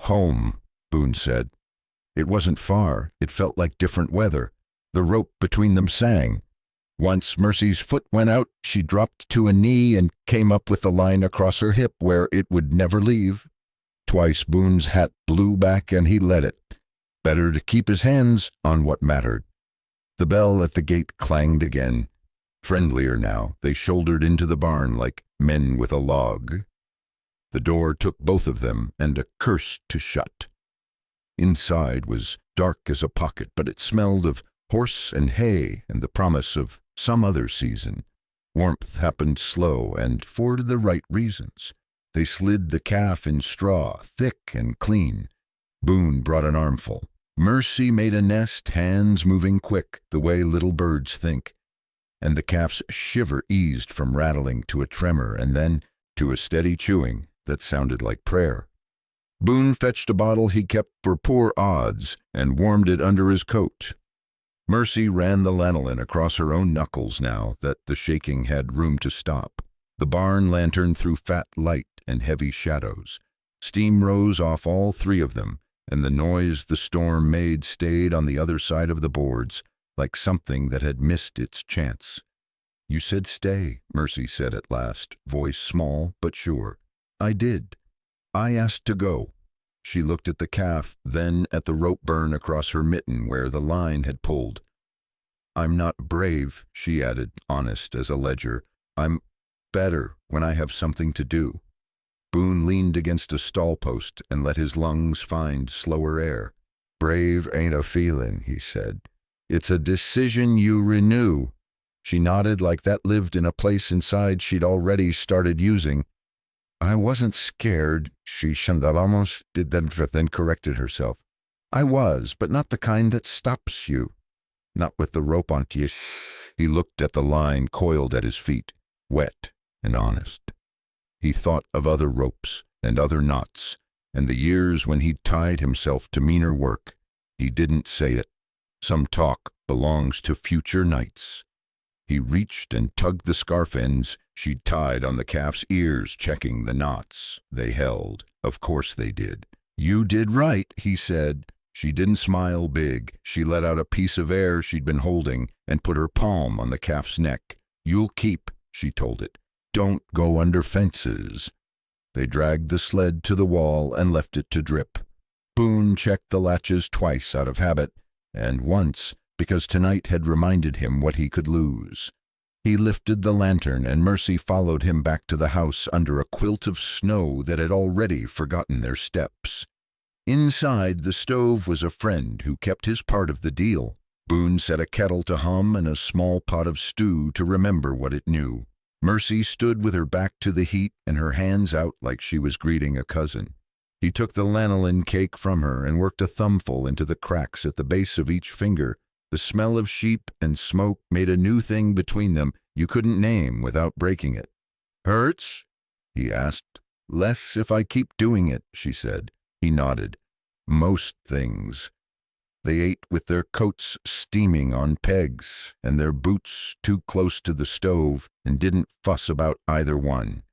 "Home," Boone said. It wasn't far. It felt like different weather. The rope between them sang. Once Mercy's foot went out, she dropped to a knee and came up with the line across her hip where it would never leave. Twice Boone's hat blew back and he let it. Better to keep his hands on what mattered. The bell at the gate clanged again. Friendlier now, they shouldered into the barn like men with a log. The door took both of them and a curse to shut. Inside was dark as a pocket, but it smelled of horse and hay and the promise of some other season. Warmth happened slow and for the right reasons. They slid the calf in straw, thick and clean. Boone brought an armful. Mercy made a nest, hands moving quick, the way little birds think. And the calf's shiver eased from rattling to a tremor and then to a steady chewing that sounded like prayer. Boone fetched a bottle he kept for poor odds and warmed it under his coat. Mercy ran the lanolin across her own knuckles now that the shaking had room to stop. The barn lantern threw fat light and heavy shadows. Steam rose off all three of them, and the noise the storm made stayed on the other side of the boards, like something that had missed its chance. "You said stay," Mercy said at last, voice small but sure. "I did. I asked to go." She looked at the calf, then at the rope burn across her mitten where the line had pulled. "I'm not brave," she added, honest as a ledger. "I'm better when I have something to do." Boone leaned against a stall post and let his lungs find slower air. "Brave ain't a feeling," he said. "It's a decision you renew." She nodded like that lived in a place inside she'd already started using. "I wasn't scared," she almost did then corrected herself. "I was, but not the kind that stops you. Not with the rope on you." He looked at the line coiled at his feet, wet and honest. He thought of other ropes and other knots, and the years when he'd tied himself to meaner work. He didn't say it. Some talk belongs to future nights. He reached and tugged the scarf ends she'd tied on the calf's ears, checking the knots. They held. Of course they did. "You did right," he said. She didn't smile big. She let out a piece of air she'd been holding and put her palm on the calf's neck. "You'll keep," she told it. "Don't go under fences." They dragged the sled to the wall and left it to drip. Boone checked the latches twice out of habit, and once because tonight had reminded him what he could lose. He lifted the lantern, and Mercy followed him back to the house under a quilt of snow that had already forgotten their steps. Inside, the stove was a friend who kept his part of the deal. Boone set a kettle to hum and a small pot of stew to remember what it knew. Mercy stood with her back to the heat and her hands out like she was greeting a cousin. He took the lanolin cake from her and worked a thumbful into the cracks at the base of each finger. The smell of sheep and smoke made a new thing between them you couldn't name without breaking it. "Hurts?" he asked. "Less if I keep doing it," she said. He nodded. "Most things." They ate with their coats steaming on pegs and their boots too close to the stove and didn't fuss about either one.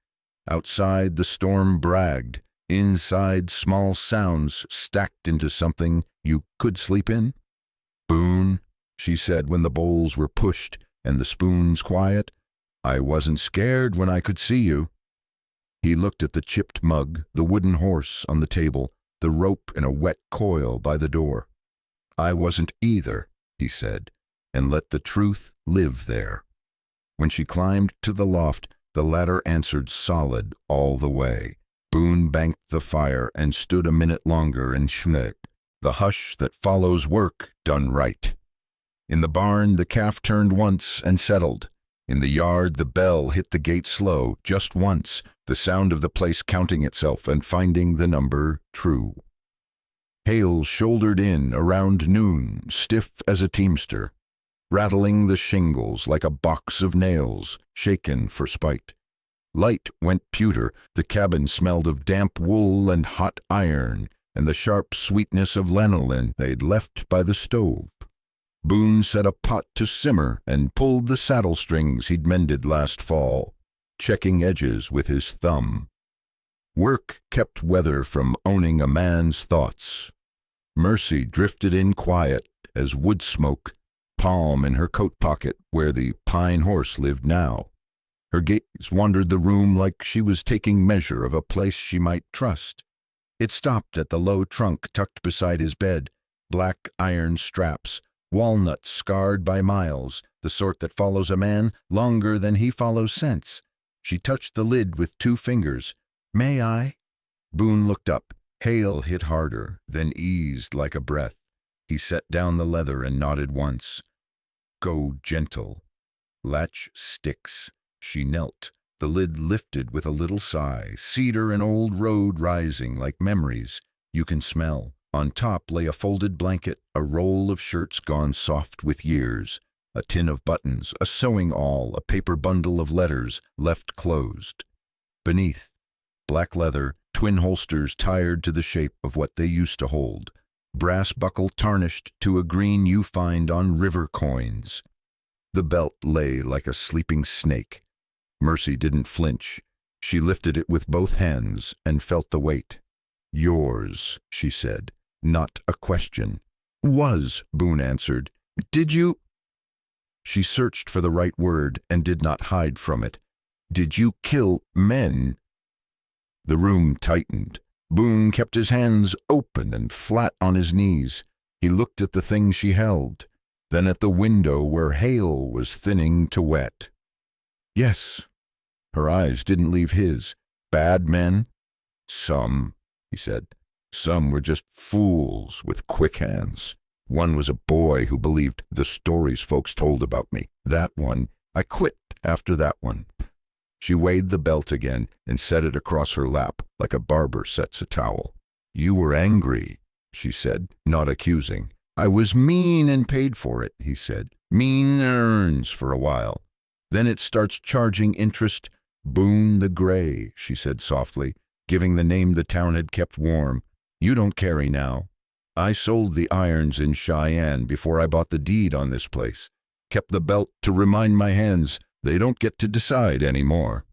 Outside, the storm bragged. Inside, small sounds stacked into something you could sleep in. "Boone," she said when the bowls were pushed and the spoons quiet, "I wasn't scared when I could see you." He looked at the chipped mug, the wooden horse on the table, the rope in a wet coil by the door. "I wasn't either," he said, and let the truth live there. When she climbed to the loft, the ladder answered solid all the way. Boone banked the fire and stood a minute longer and schnicked. The hush that follows work done right. In the barn, the calf turned once and settled. In the yard, the bell hit the gate slow, just once, the sound of the place counting itself and finding the number true. Hale shouldered in around noon, stiff as a teamster, rattling the shingles like a box of nails, shaken for spite. Light went pewter, the cabin smelled of damp wool and hot iron, and the sharp sweetness of lanolin they'd left by the stove. Boone set a pot to simmer and pulled the saddle strings he'd mended last fall, checking edges with his thumb. Work kept weather from owning a man's thoughts. Mercy drifted in quiet as wood smoke, palm in her coat pocket where the pine horse lived now. Her gaze wandered the room like she was taking measure of a place she might trust. It stopped at the low trunk tucked beside his bed, black iron straps, walnuts scarred by miles, the sort that follows a man longer than he follows sense. She touched the lid with 2 fingers. "May I?" Boone looked up. Hale hit harder, then eased like a breath. He set down the leather and nodded once. "Go gentle. Latch sticks." She knelt. The lid lifted with a little sigh, cedar and old road rising like memories you can smell. On top lay a folded blanket, a roll of shirts gone soft with years, a tin of buttons, a sewing awl, a paper bundle of letters left closed. Beneath, black leather, twin holsters tired to the shape of what they used to hold, brass buckle tarnished to a green you find on river coins. The belt lay like a sleeping snake. Mercy didn't flinch. She lifted it with both hands and felt the weight. "Yours," she said, not a question. "Was," Boone answered. "Did you—" She searched for the right word and did not hide from it. "Did you kill men?" The room tightened. Boone kept his hands open and flat on his knees. He looked at the thing she held, then at the window where Hale was thinning to wet. "Yes." Her eyes didn't leave his. "Bad men?" "Some," he said. "Some were just fools with quick hands. One was a boy who believed the stories folks told about me. That one, I quit after that one." She weighed the belt again and set it across her lap like a barber sets a towel. "You were angry," she said, not accusing. "I was mean and paid for it," he said. "Mean earns for a while. Then it starts charging interest." "Boone the Gray," she said softly, giving the name the town had kept warm. "You don't carry now. I sold the irons in Cheyenne before I bought the deed on this place. Kept the belt to remind my hands they don't get to decide anymore."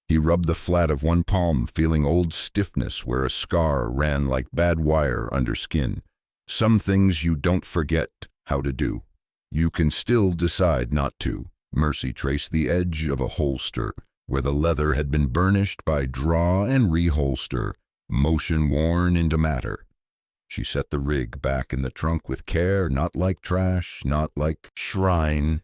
He rubbed the flat of one palm, feeling old stiffness where a scar ran like bad wire under skin. "Some things you don't forget how to do. You can still decide not to." Mercy traced the edge of a holster where the leather had been burnished by draw and reholster, motion worn into matter. She set the rig back in the trunk with care, not like trash, not like shrine,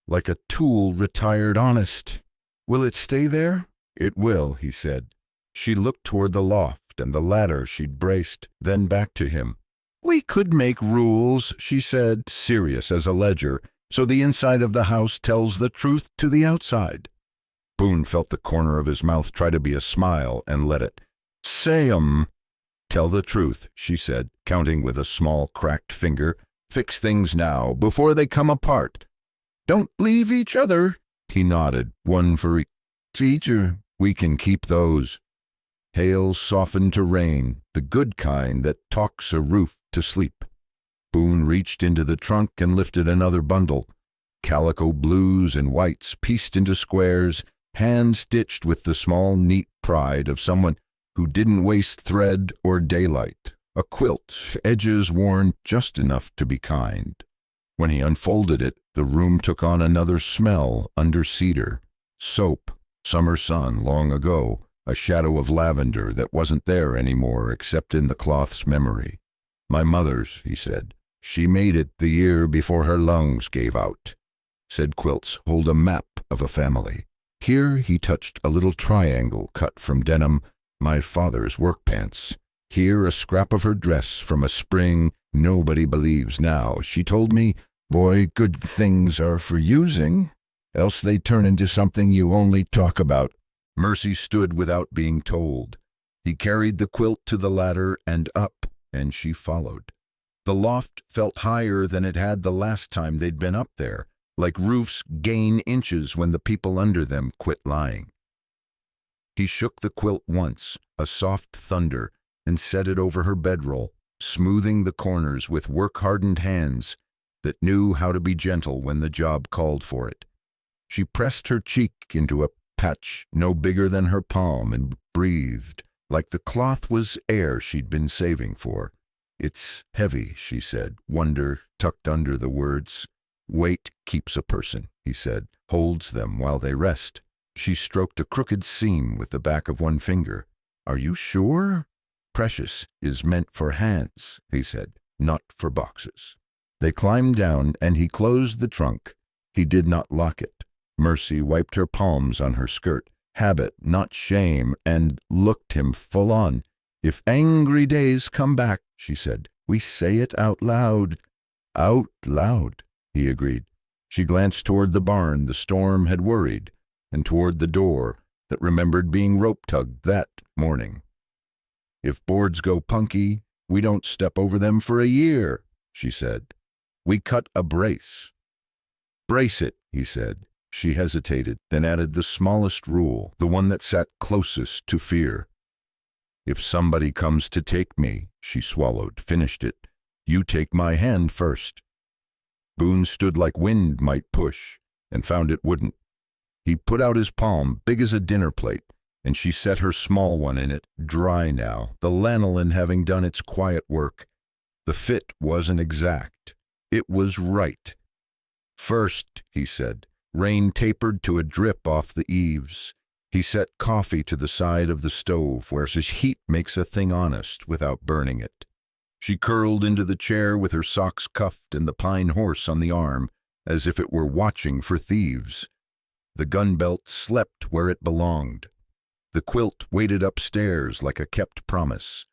like a tool retired honest. "Will it stay there?" "It will," he said. She looked toward the loft and the ladder she'd braced, then back to him. "We could make rules," she said, serious as a ledger, "so the inside of the house tells the truth to the outside." Boone felt the corner of his mouth try to be a smile and let it. "Say 'em." "Tell the truth," she said, counting with a small cracked finger. "Fix things now, before they come apart." "Don't leave each other." He nodded. "One for each. We can keep those." Hail softened to rain, the good kind that talks a roof to sleep. Boone reached into the trunk and lifted another bundle. Calico blues and whites pieced into squares, hand-stitched with the small, neat pride of someone who didn't waste thread or daylight. A quilt, edges worn just enough to be kind. When he unfolded it, the room took on another smell under cedar. Soap, summer sun long ago, a shadow of lavender that wasn't there anymore except in the cloth's memory. "My mother's," he said. "She made it the year before her lungs gave out." Said quilts hold a map of a family. Here he touched a little triangle cut from denim, "My father's work pants." Here a scrap of her dress from a spring nobody believes now. "She told me, boy, good things are for using, else they turn into something you only talk about." Mercy stood without being told. He carried the quilt to the ladder and up, and she followed. The loft felt higher than it had the last time they'd been up there, like roofs gain inches when the people under them quit lying. He shook the quilt once, a soft thunder, and set it over her bedroll, smoothing the corners with work-hardened hands that knew how to be gentle when the job called for it. She pressed her cheek into a patch no bigger than her palm and breathed, like the cloth was air she'd been saving for. "It's heavy," she said, wonder tucked under the words. "Weight keeps a person," he said, "holds them while they rest." She stroked a crooked seam with the back of one finger. "Are you sure?" "Precious is meant for hands," he said, "not for boxes." They climbed down, and he closed the trunk. He did not lock it. Mercy wiped her palms on her skirt, habit, not shame, and looked him full on. "If angry days come back," she said, "we say it out loud." "Out loud," he agreed. She glanced toward the barn the storm had worried, and toward the door that remembered being rope-tugged that morning. "If boards go punky, we don't step over them for a year," she said. "We cut a brace." "Brace it," he said. She hesitated, then added the smallest rule, the one that sat closest to fear. "If somebody comes to take me," she swallowed, finished it, "you take my hand first." Boone stood like wind might push, and found it wouldn't. He put out his palm, big as a dinner plate, and she set her small one in it, dry now, the lanolin having done its quiet work. The fit wasn't exact. It was right. "First," he said. Rain tapered to a drip off the eaves. He set coffee to the side of the stove, where such heat makes a thing honest without burning it. She curled into the chair with her socks cuffed and the pine horse on the arm, as if it were watching for thieves. The gun belt slept where it belonged. The quilt waited upstairs like a kept promise.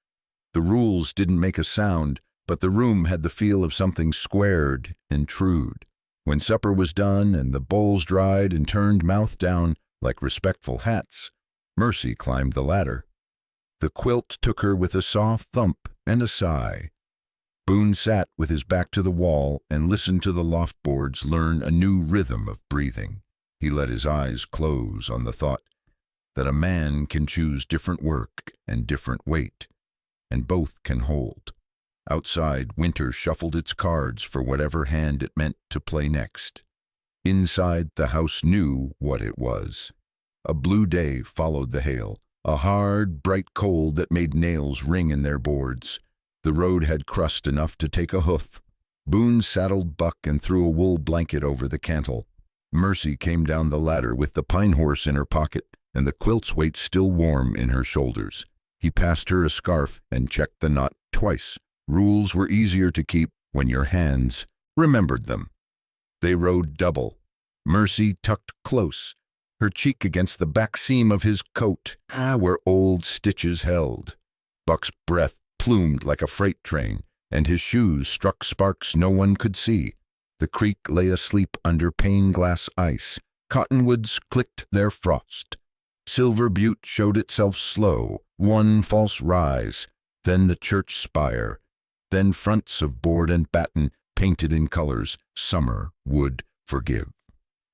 The rules didn't make a sound, but the room had the feel of something squared and trued. When supper was done and the bowls dried and turned mouth down like respectful hats, Mercy climbed the ladder. The quilt took her with a soft thump and a sigh. Boone sat with his back to the wall and listened to the loft boards learn a new rhythm of breathing. He let his eyes close on the thought that a man can choose different work and different weight, and both can hold. Outside, winter shuffled its cards for whatever hand it meant to play next. Inside, the house knew what it was. A blue day followed the hail, a hard, bright cold that made nails ring in their boards. The road had crust enough to take a hoof. Boone saddled Buck and threw a wool blanket over the cantle. Mercy came down the ladder with the pine horse in her pocket and the quilt's weight still warm in her shoulders. He passed her a scarf and checked the knot twice. Rules were easier to keep when your hands remembered them. They rode double. Mercy tucked close, her cheek against the back seam of his coat, where old stitches held. Buck's breath plumed like a freight train, and his shoes struck sparks no one could see. The creek lay asleep under pane-glass ice. Cottonwoods clicked their frost. Silver Butte showed itself slow, one false rise, then the church spire, then fronts of board and batten painted in colors summer would forgive.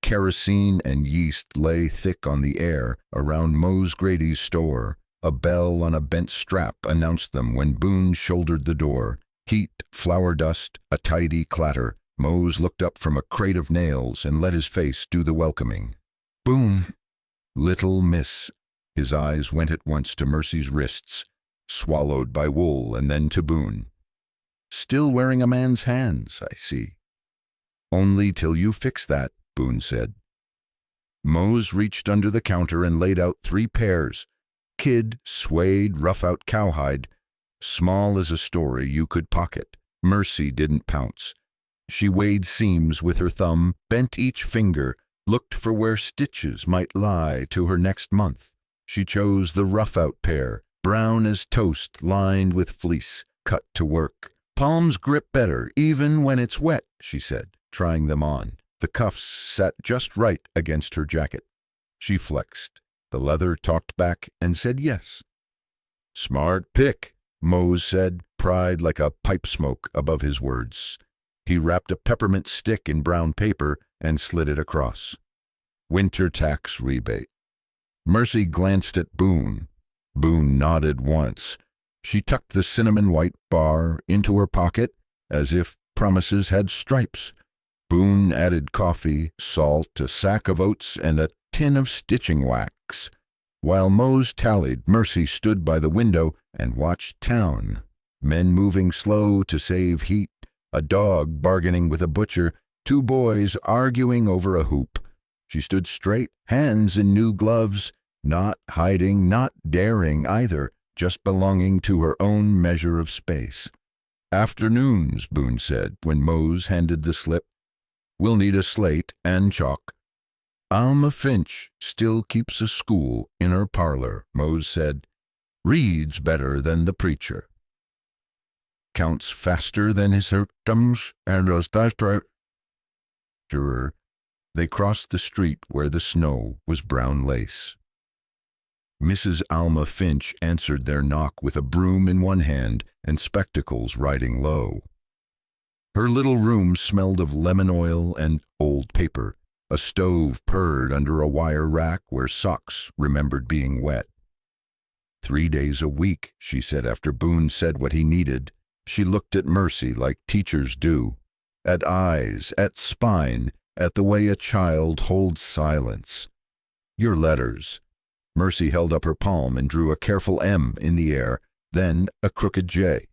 Kerosene and yeast lay thick on the air around Mose Grady's store. A bell on a bent strap announced them when Boone shouldered the door. Heat, flour dust, a tidy clatter. Mose looked up from a crate of nails and let his face do the welcoming. "Boone." "Little miss." His eyes went at once to Mercy's wrists, swallowed by wool, and then to Boone. "Still wearing a man's hands, I see." "Only till you fix that," Boone said. Mose reached under the counter and laid out 3 pairs. Kid, suede, rough-out cowhide, small as a story you could pocket. Mercy didn't pounce. She weighed seams with her thumb, bent each finger, looked for where stitches might lie to her next month. She chose the rough-out pair, brown as toast, lined with fleece, cut to work. "Palms grip better, even when it's wet," she said, trying them on. The cuffs sat just right against her jacket. She flexed. The leather talked back and said yes. "Smart pick," Mose said, pride like a pipe smoke above his words. He wrapped a peppermint stick in brown paper and slid it across. Winter tax rebate. Mercy glanced at Boone. Boone nodded once. She tucked the cinnamon white bar into her pocket as if promises had stripes. Boone added coffee, salt, a sack of oats, and a tin of stitching wax. While Mose tallied, Mercy stood by the window and watched town. Men moving slow to save heat, a dog bargaining with a butcher, two boys arguing over a hoop. She stood straight, hands in new gloves, not hiding, not daring either, just belonging to her own measure of space. "Afternoons," Boone said, when Mose handed the slip. "We'll need a slate and chalk." "Alma Finch still keeps a school in her parlor," Mose said. "Reads better than the preacher. Counts faster than his symptoms and does that." Sure. They crossed the street where the snow was brown lace. Mrs. Alma Finch answered their knock with a broom in one hand and spectacles riding low. Her little room smelled of lemon oil and old paper. A stove purred under a wire rack where socks remembered being wet. 3 days a week, she said after Boone said what he needed. She looked at Mercy like teachers do, at eyes, at spine, at the way a child holds silence. "Your letters." Mercy held up her palm and drew a careful M in the air, then a crooked J.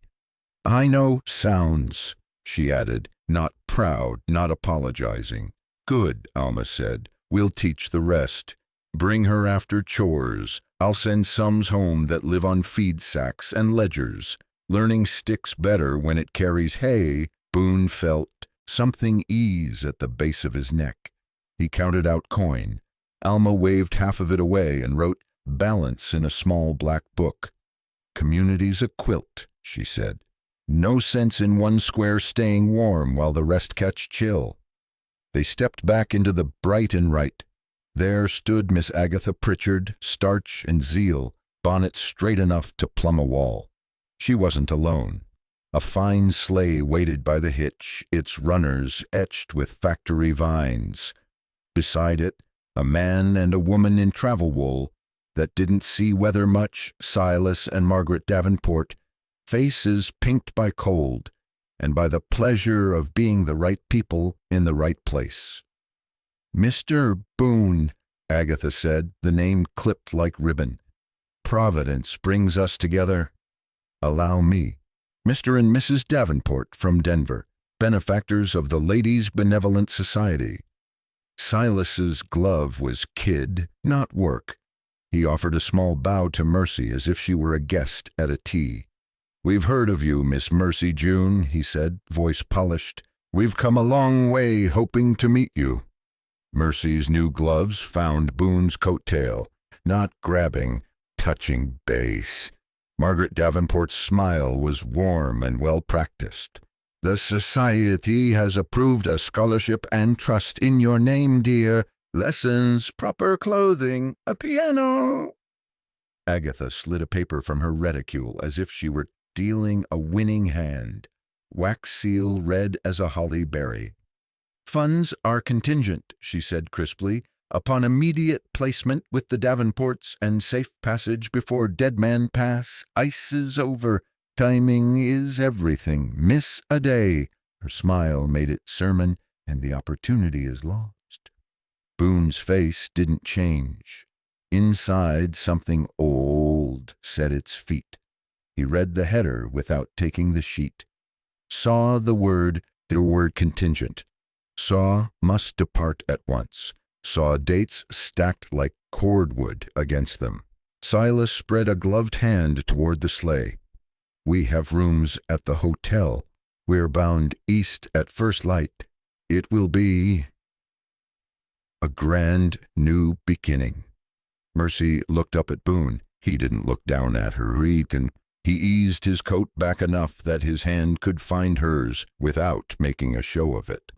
"I know sounds," she added, not proud, not apologizing. "Good," Alma said. "We'll teach the rest. Bring her after chores. I'll send sums home that live on feed sacks and ledgers. Learning sticks better when it carries hay." Boone felt something ease at the base of his neck. He counted out coin. Alma waved half of it away and wrote balance in a small black book. "Community's a quilt," she said. "No sense in one square staying warm while the rest catch chill." They stepped back into the bright and right. There stood Miss Agatha Pritchard, starch and zeal, bonnet straight enough to plumb a wall. She wasn't alone. A fine sleigh waited by the hitch, its runners etched with factory vines. Beside it, a man and a woman in travel wool that didn't see weather much, Silas and Margaret Davenport, faces pinked by cold and by the pleasure of being the right people in the right place. "Mr. Boone," Agatha said, the name clipped like ribbon. "Providence brings us together. Allow me. Mr. and Mrs. Davenport from Denver, benefactors of the Ladies' Benevolent Society." Silas's glove was kid, not work. He offered a small bow to Mercy as if she were a guest at a tea. "We've heard of you, Miss Mercy June," he said, voice polished. "We've come a long way hoping to meet you." Mercy's new gloves found Boone's coattail, not grabbing, touching base. Margaret Davenport's smile was warm and well-practiced. "The Society has approved a scholarship and trust in your name, dear. Lessons, proper clothing, a piano." Agatha slid a paper from her reticule as if she were dealing a winning hand. Wax seal red as a holly berry. "Funds are contingent," she said crisply, "upon immediate placement with the Davenports and safe passage before Dead Man Pass. Ice is over. Timing is everything. Miss a day." Her smile made it sermon, and the opportunity is lost. Boone's face didn't change. Inside, something old set its feet. He read the header without taking the sheet. Saw the word contingent. Saw must depart at once. Saw dates stacked like cordwood against them. Silas spread a gloved hand toward the sleigh. "We have rooms at the hotel. We're bound east at first light. It will be a grand new beginning." Mercy looked up at Boone. He didn't look down at her. He eased his coat back enough that his hand could find hers without making a show of it.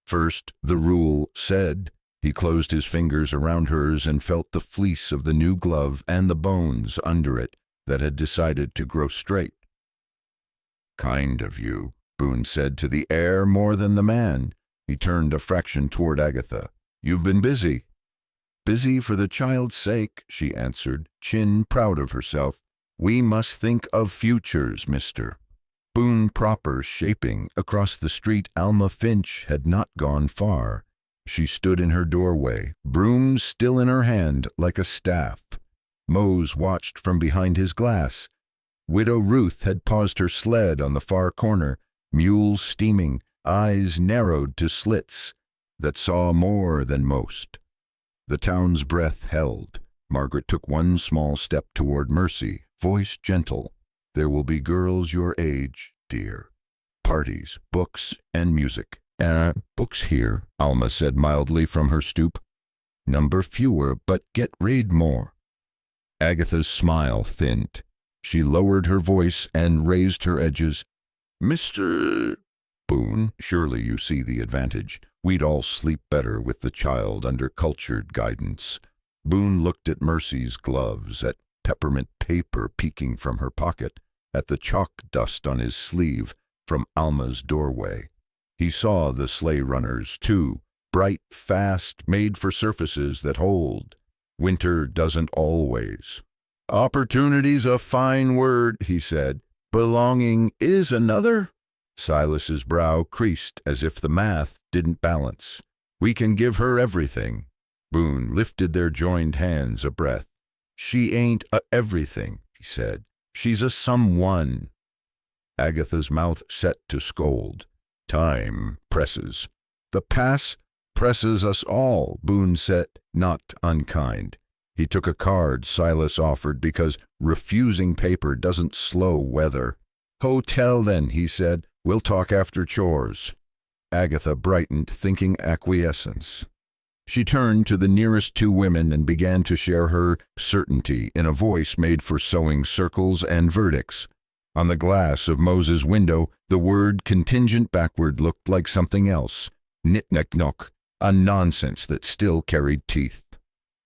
First, the rule said. He closed his fingers around hers and felt the fleece of the new glove and the bones under it that had decided to grow straight. Kind of you, Boone said to the air more than the man. He turned a fraction toward Agatha. You've been busy. Busy for the child's sake, she answered, chin proud of herself. We must think of futures, mister. Boone proper shaping. Across the street, Alma Finch had not gone far. She stood in her doorway, broom still in her hand like a staff. Mose watched from behind his glass. Widow Ruth had paused her sled on the far corner, mules steaming, eyes narrowed to slits that saw more than most. The town's breath held. Margaret took one small step toward Mercy, voice gentle. There will be girls your age, dear. Parties, books, and music. Books here, Alma said mildly from her stoop. Number fewer, but get read more. Agatha's smile thinned. She lowered her voice and raised her edges. Mr. Boone, surely you see the advantage. We'd all sleep better with the child under cultured guidance. Boone looked at Mercy's gloves, at peppermint paper peeking from her pocket, at the chalk dust on his sleeve from Alma's doorway. He saw the sleigh runners, too, bright, fast, made for surfaces that hold. Winter doesn't always. Opportunity's a fine word, he said. Belonging is another. Silas's brow creased as if the math didn't balance. We can give her everything. Boone lifted their joined hands a breath. She ain't a everything, he said. She's a someone. Agatha's mouth set to scold. Time presses. The pass presses us all, Boone said, not unkind. He took a card Silas offered because refusing paper doesn't slow weather. Hotel then, he said. We'll talk after chores. Agatha brightened, thinking acquiescence. She turned to the nearest two women and began to share her certainty in a voice made for sewing circles and verdicts. On the glass of Moses' window, the word contingent backward looked like something else. Nitneknok, a nonsense that still carried teeth.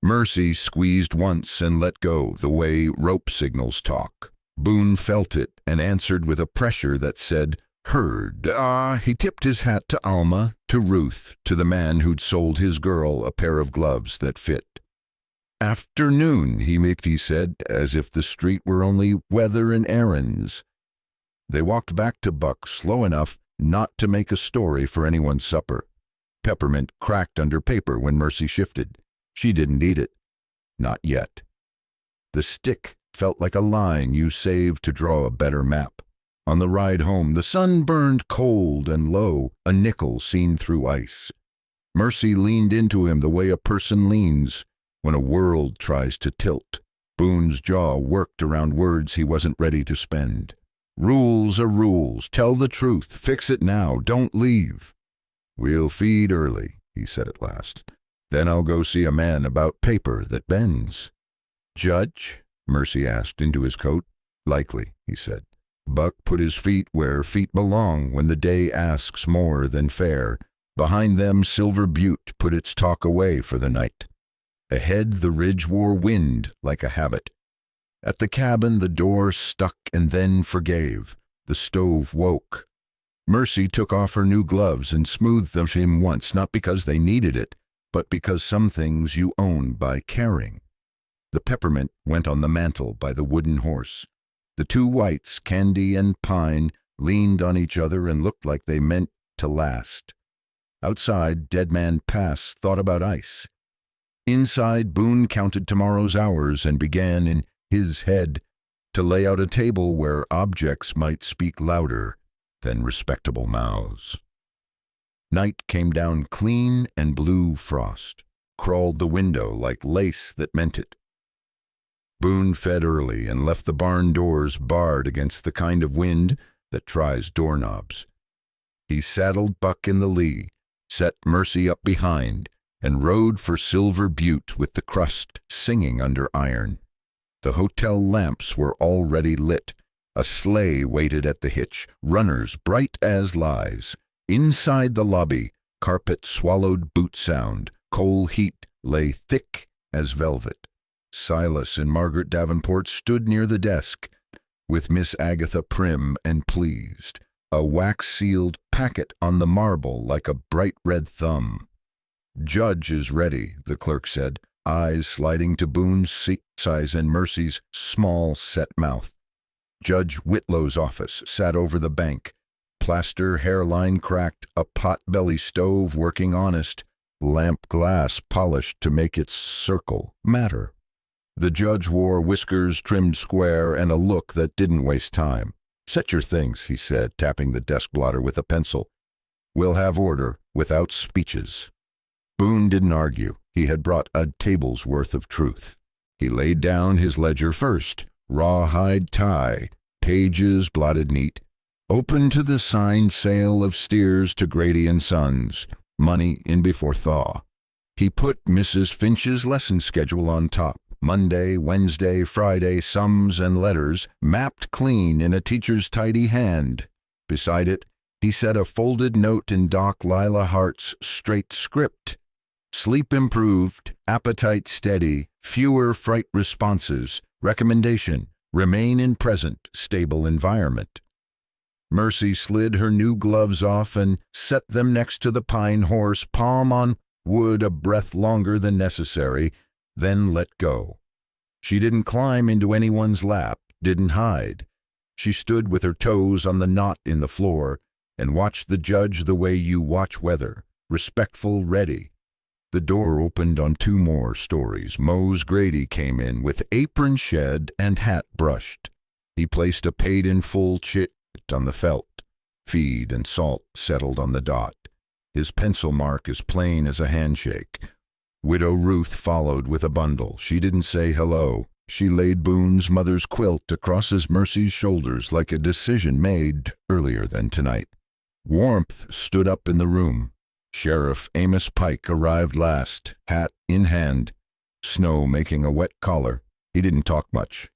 Mercy squeezed once and let go, the way rope signals talk. Boone felt it and answered with a pressure that said, heard. He tipped his hat to Alma, to Ruth, to the man who'd sold his girl a pair of gloves that fit. Afternoon, he said, as if the street were only weather and errands. They walked back to Buck slow enough not to make a story for anyone's supper. Peppermint cracked under paper when Mercy shifted. She didn't eat it. Not yet. The stick felt like a line you saved to draw a better map. On the ride home, the sun burned cold and low, a nickel seen through ice. Mercy leaned into him the way a person leans when a world tries to tilt. Boone's jaw worked around words he wasn't ready to spend. Rules are rules. Tell the truth. Fix it now. Don't leave. We'll feed early, he said at last. Then I'll go see a man about paper that bends. Judge? Mercy asked into his coat. Likely, he said. Buck put his feet where feet belong when the day asks more than fair. Behind them Silver Butte put its talk away for the night. Ahead the ridge wore wind like a habit. At the cabin the door stuck and then forgave. The stove woke. Mercy took off her new gloves and smoothed them to him once, not because they needed it, but because some things you own by caring. The peppermint went on the mantel by the wooden horse. The two whites, Candy and Pine, leaned on each other and looked like they meant to last. Outside, Dead Man Pass thought about ice. Inside, Boone counted tomorrow's hours and began, in his head, to lay out a table where objects might speak louder than respectable mouths. Night came down clean and blue frost, crawled the window like lace that meant it. Boone fed early and left the barn doors barred against the kind of wind that tries doorknobs. He saddled Buck in the lee, set Mercy up behind, and rode for Silver Butte with the crust singing under iron. The hotel lamps were already lit. A sleigh waited at the hitch, runners bright as lies. Inside the lobby, carpet swallowed boot sound, coal heat lay thick as velvet. Silas and Margaret Davenport stood near the desk. with Miss Agatha prim and pleased, a wax-sealed packet on the marble like a bright red thumb. "Judge is ready," the clerk said, eyes sliding to Boone's seat size and Mercy's small, set mouth. Judge Whitlow's office sat over the bank, plaster hairline cracked, a pot-belly stove working honest, lamp glass polished to make its circle matter. The judge wore whiskers trimmed square and a look that didn't waste time. "Set your things," he said, tapping the desk blotter with a pencil. "We'll have order, without speeches." Boone didn't argue. He had brought a table's worth of truth. He laid down his ledger first, rawhide tie, pages blotted neat. "Open to the signed sale of steers to Grady and Sons, money in before thaw." He put Mrs. Finch's lesson schedule on top. Monday, Wednesday, Friday, sums and letters, mapped clean in a teacher's tidy hand. Beside it, he set a folded note in Doc Lila Hart's straight script. Sleep improved, appetite steady, fewer fright responses, recommendation, remain in present, stable environment. Mercy slid her new gloves off and set them next to the pine horse, palm on wood a breath longer than necessary, then let go. She didn't climb into anyone's lap, didn't hide. She stood with her toes on the knot in the floor and watched the judge the way you watch weather, respectful, ready. The door opened on two more stories. Mose Grady came in with apron shed and hat brushed. He placed a paid-in-full chit on the felt. Feed and salt settled on the dot. His pencil mark as plain as a handshake. Widow Ruth followed with a bundle. She didn't say hello. She laid Boone's mother's quilt across his Mercy's shoulders like a decision made earlier than tonight. Warmth stood up in the room. Sheriff Amos Pike arrived last, hat in hand, snow making a wet collar. He didn't talk much.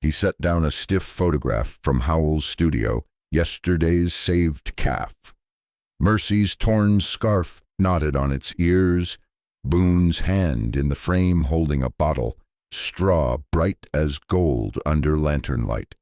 He set down a stiff photograph from Howell's studio, yesterday's saved calf. Mercy's torn scarf knotted on its ears, Boone's hand in the frame holding a bottle, straw bright as gold under lantern light.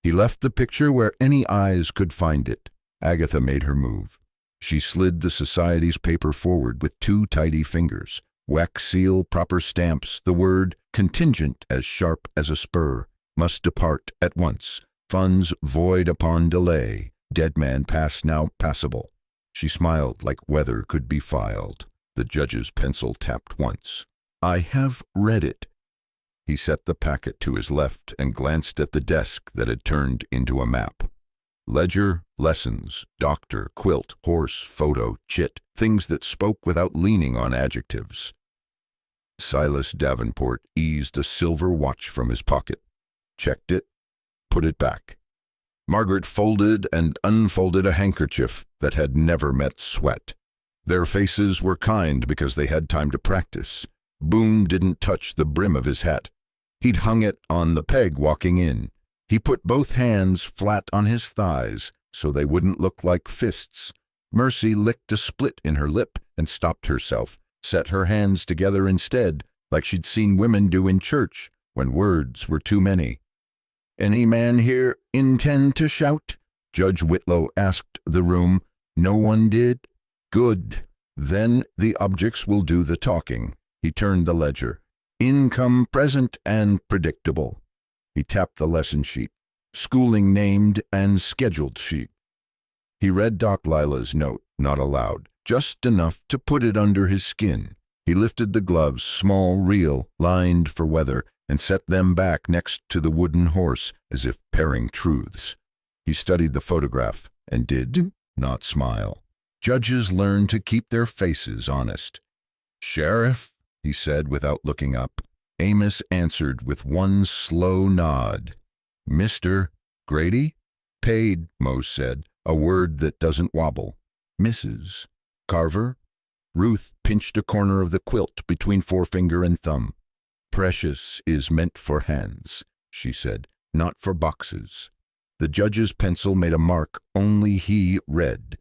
He left the picture where any eyes could find it. Agatha made her move. She slid the society's paper forward with two tidy fingers. Wax seal, proper stamps, the word contingent as sharp as a spur. Must depart at once. Funds void upon delay. Dead man pass now passable. She smiled like weather could be filed. The judge's pencil tapped once. "I have read it." He set the packet to his left and glanced at the desk that had turned into a map. Ledger, lessons, doctor, quilt, horse, photo, chit, things that spoke without leaning on adjectives. Silas Davenport eased a silver watch from his pocket, checked it, put it back. Margaret folded and unfolded a handkerchief that had never met sweat. Their faces were kind because they had time to practice. Boone didn't touch the brim of his hat. He'd hung it on the peg walking in. He put both hands flat on his thighs so they wouldn't look like fists. Mercy licked a split in her lip and stopped herself, set her hands together instead, like she'd seen women do in church when words were too many. "Any man here intend to shout?" Judge Whitlow asked the room. No one did? Good. Then the objects will do the talking. He turned the ledger. Income present and predictable. He tapped the lesson sheet. Schooling named and scheduled sheet. He read Doc Lila's note, not aloud, just enough to put it under his skin. He lifted the gloves, small, real, lined for weather, and set them back next to the wooden horse as if pairing truths. He studied the photograph and did not smile. Judges learn to keep their faces honest. "Sheriff," he said without looking up. Amos answered with one slow nod. "Mr. Grady?" "Paid," Mose said, a word that doesn't wobble. "Mrs. Carver?" Ruth pinched a corner of the quilt between forefinger and thumb. "Precious is meant for hands," she said, "not for boxes." The judge's pencil made a mark only he read.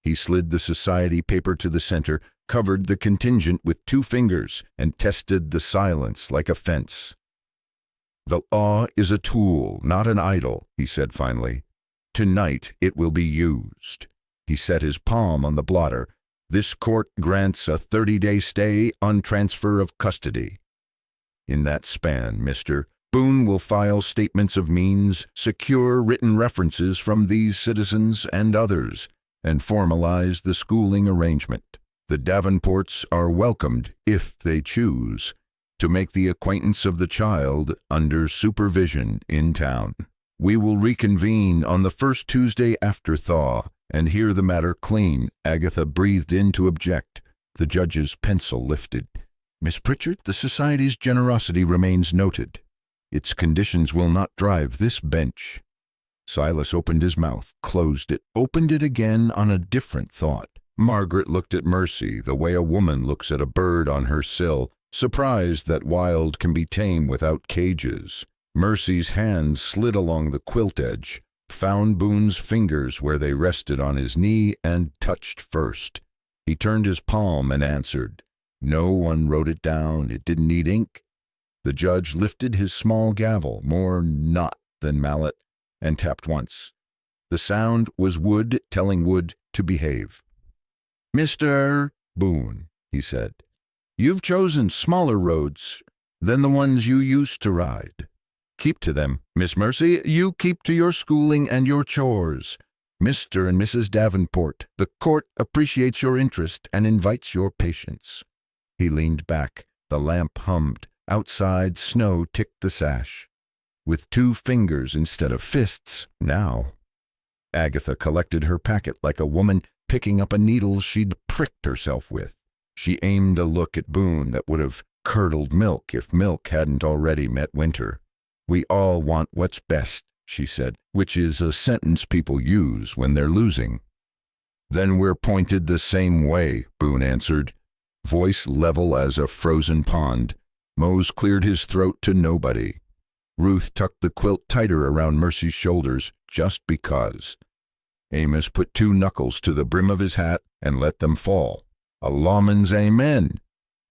He slid the society paper to the center, covered the contingent with 2 fingers, and tested the silence like a fence. The law is a tool, not an idol, he said finally. Tonight it will be used. He set his palm on the blotter. This court grants a 30-day stay on transfer of custody. In that span, Mr. Boone will file statements of means, secure written references from these citizens and others, and formalize the schooling arrangement. The Davenports are welcomed, if they choose, to make the acquaintance of the child under supervision in town. We will reconvene on the first Tuesday after thaw and hear the matter clean. Agatha breathed in to object. The judge's pencil lifted. Miss Pritchard, the society's generosity remains noted. Its conditions will not drive this bench. Silas opened his mouth, closed it, opened it again on a different thought. Margaret looked at Mercy the way a woman looks at a bird on her sill, surprised that wild can be tame without cages. Mercy's hand slid along the quilt edge, found Boone's fingers where they rested on his knee, and touched first. He turned his palm and answered. No one wrote it down. It didn't need ink. The judge lifted his small gavel, more knot than mallet, and tapped once. The sound was wood telling wood to behave. Mr. Boone, he said, you've chosen smaller roads than the ones you used to ride. Keep to them. Miss Mercy, you keep to your schooling and your chores. Mr. and Mrs. Davenport, the court appreciates your interest and invites your patience. He leaned back. The lamp hummed. Outside, snow ticked the sash. With 2 fingers instead of fists, now. Agatha collected her packet like a woman picking up a needle she'd pricked herself with. She aimed a look at Boone that would have curdled milk if milk hadn't already met winter. We all want what's best, she said, which is a sentence people use when they're losing. Then we're pointed the same way, Boone answered, voice level as a frozen pond. Mose cleared his throat to nobody. Ruth tucked the quilt tighter around Mercy's shoulders, just because. Amos put 2 knuckles to the brim of his hat and let them fall. A lawman's amen.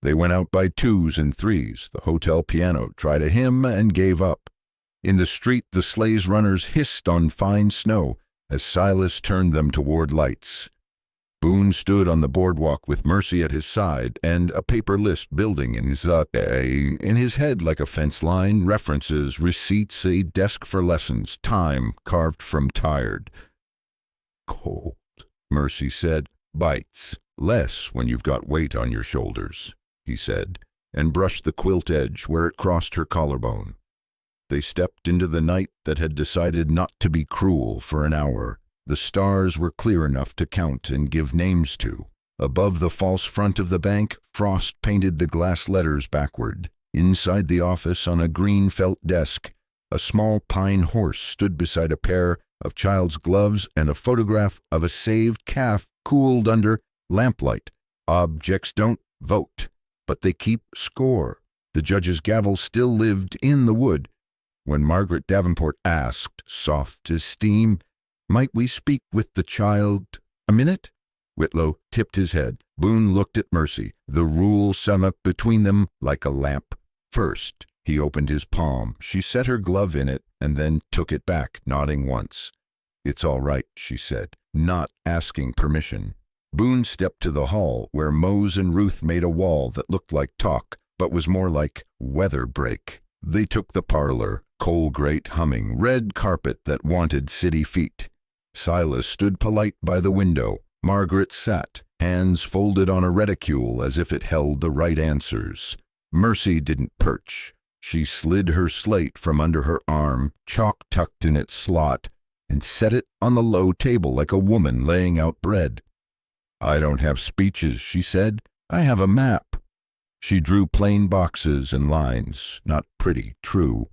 They went out by 2s and 3s. The hotel piano tried a hymn and gave up. In the street, the sleigh's runners hissed on fine snow as Silas turned them toward lights. Boone stood on the boardwalk with Mercy at his side and a paper list building in his head like a fence line, references, receipts, a desk for lessons, time carved from tired. Cold, Mercy said. Bites. Less when you've got weight on your shoulders, he said, and brushed the quilt edge where it crossed her collarbone. They stepped into the night that had decided not to be cruel for an hour. The stars were clear enough to count and give names to. Above the false front of the bank, frost painted the glass letters backward. Inside the office, on a green felt desk, a small pine horse stood beside a pair of child's gloves and a photograph of a saved calf cooled under lamplight. Objects don't vote, but they keep score. The judge's gavel still lived in the wood. When Margaret Davenport asked, soft as steam, might we speak with the child a minute? Whitlow tipped his head. Boone looked at Mercy. The rule sum up between them like a lamp. First, he opened his palm. She set her glove in it and then took it back, nodding once. It's all right, she said, not asking permission. Boone stepped to the hall where Mose and Ruth made a wall that looked like talk, but was more like weather break. They took the parlor, coal grate humming, red carpet that wanted city feet. Silas stood polite by the window. Margaret sat, hands folded on a reticule as if it held the right answers. Mercy didn't perch. She slid her slate from under her arm, chalk tucked in its slot, and set it on the low table like a woman laying out bread. I don't have speeches, she said. I have a map. She drew plain boxes and lines, not pretty, true.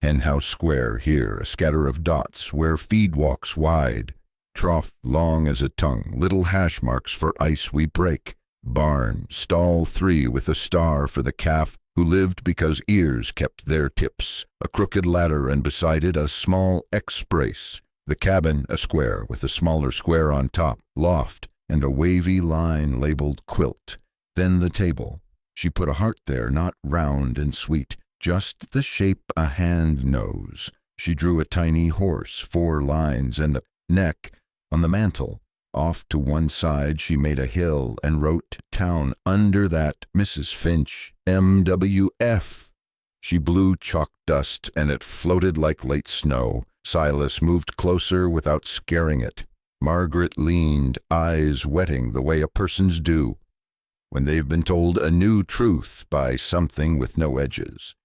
Henhouse square here, a scatter of dots where feed walks wide. Trough long as a tongue, little hash marks for ice we break. Barn, stall 3 with a star for the calf who lived because ears kept their tips. A crooked ladder and beside it a small X-brace. The cabin, a square with a smaller square on top, loft, and a wavy line labeled quilt. Then the table. She put a heart there, not round and sweet, just the shape a hand knows. She drew a tiny horse, 4 lines, and a neck on the mantel. Off to one side she made a hill and wrote town under that, Mrs. Finch, MWF. She blew chalk dust and it floated like late snow. Silas moved closer without scaring it. Margaret leaned, eyes wetting the way a person's do when they've been told a new truth by something with no edges.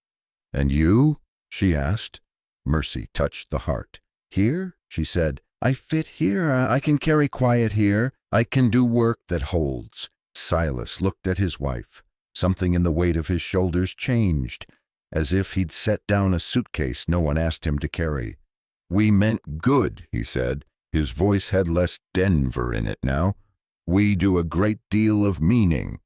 "And you?" she asked. Mercy touched the heart. "Here?" she said. "I fit here. I can carry quiet here. I can do work that holds." Silas looked at his wife. Something in the weight of his shoulders changed, as if he'd set down a suitcase no one asked him to carry. "We meant good," he said. His voice had less Denver in it now. "We do a great deal of meaning."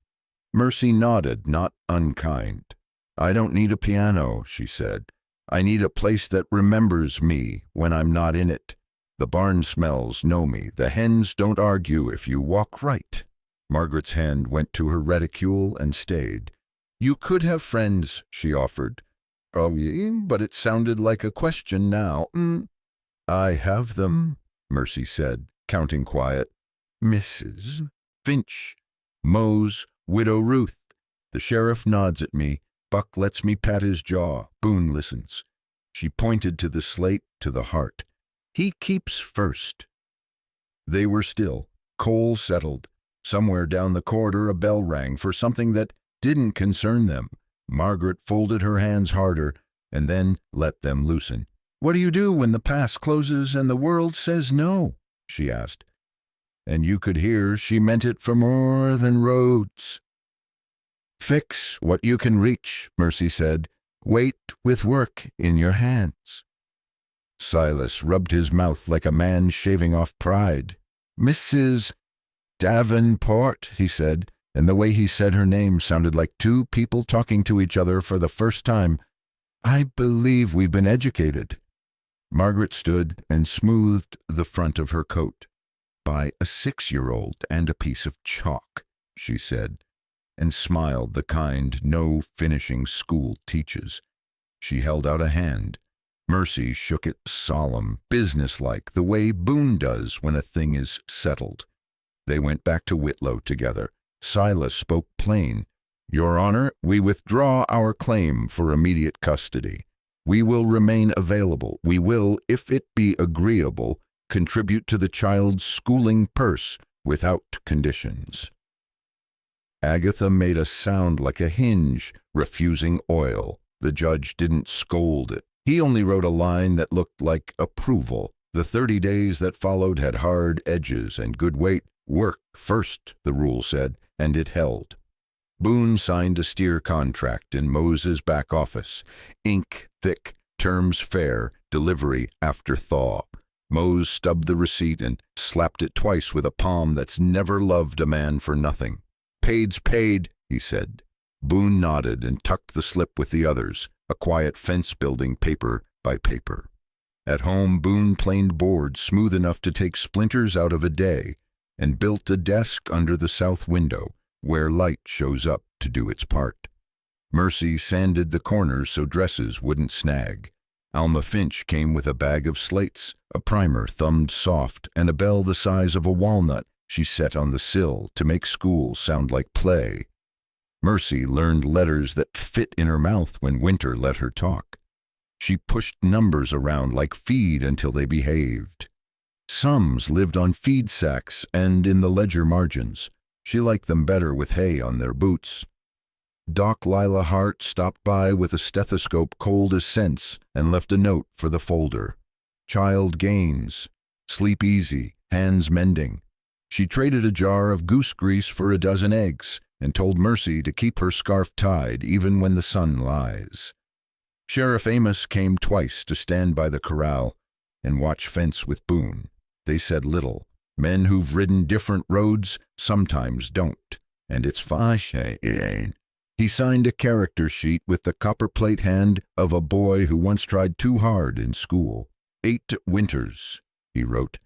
Mercy nodded, not unkind. "I don't need a piano," she said. "I need a place that remembers me when I'm not in it. The barn smells know me. The hens don't argue if you walk right." Margaret's hand went to her reticule and stayed. "You could have friends," she offered. "Oh, but it sounded like a question now." "I have them," Mercy said, counting quiet. "Mrs. Finch, Mose, Widow Ruth." The sheriff nods at me. Buck lets me pat his jaw. Boone listens. She pointed to the slate, to the heart. "He keeps first." They were still. Cole settled. Somewhere down the corridor a bell rang for something that didn't concern them. Margaret folded her hands harder and then let them loosen. "What do you do when the past closes and the world says no?" she asked. And you could hear she meant it for more than roads. "Fix what you can reach," Mercy said. "Wait with work in your hands." Silas rubbed his mouth like a man shaving off pride. "Mrs. Davenport," he said, and the way he said her name sounded like two people talking to each other for the first time. "I believe we've been educated." Margaret stood and smoothed the front of her coat. "By a 6-year-old and a piece of chalk," she said, and smiled the kind no finishing school teaches. She held out a hand. Mercy shook it solemn, businesslike, the way Boone does when a thing is settled. They went back to Whitlow together. Silas spoke plain. "Your Honor, we withdraw our claim for immediate custody. We will remain available. We will, if it be agreeable, contribute to the child's schooling purse without conditions." Agatha made a sound like a hinge, refusing oil. The judge didn't scold it. He only wrote a line that looked like approval. The 30 days that followed had hard edges and good weight. Work first, the rule said, and it held. Boone signed a steer contract in Mose's back office. Ink thick, terms fair, delivery after thaw. Mose stubbed the receipt and slapped it twice with a palm that's never loved a man for nothing. "Paid's paid," he said. Boone nodded and tucked the slip with the others, a quiet fence building paper by paper. At home, Boone planed boards smooth enough to take splinters out of a day and built a desk under the south window where light shows up to do its part. Mercy sanded the corners so dresses wouldn't snag. Alma Finch came with a bag of slates, a primer thumbed soft, and a bell the size of a walnut she set on the sill to make school sound like play. Mercy learned letters that fit in her mouth when Winter let her talk. She pushed numbers around like feed until they behaved. Sums lived on feed sacks and in the ledger margins. She liked them better with hay on their boots. Doc Lila Hart stopped by with a stethoscope cold as sense and left a note for the folder. "Child gains. Sleep easy. Hands mending." She traded a jar of goose grease for a dozen eggs and told Mercy to keep her scarf tied even when the sun lies. Sheriff Amos came twice to stand by the corral and watch fence with Boone. They said little. Men who've ridden different roads sometimes don't, and it's fine. He signed a character sheet with the copperplate hand of a boy who once tried too hard in school. 8 winters, he wrote,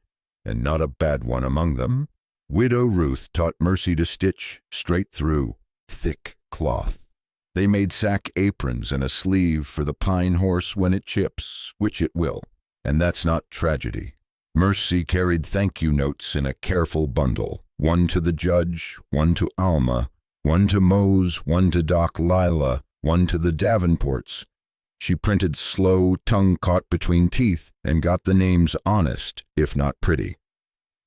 and not a bad one among them. Widow Ruth taught Mercy to stitch straight through thick cloth. They made sack aprons and a sleeve for the pine horse when it chips, which it will. And that's not tragedy. Mercy carried thank you notes in a careful bundle, one to the judge, one to Alma, one to Mose, one to Doc Lila, one to the Davenports. She printed slow, tongue caught between teeth, and got the names honest, if not pretty.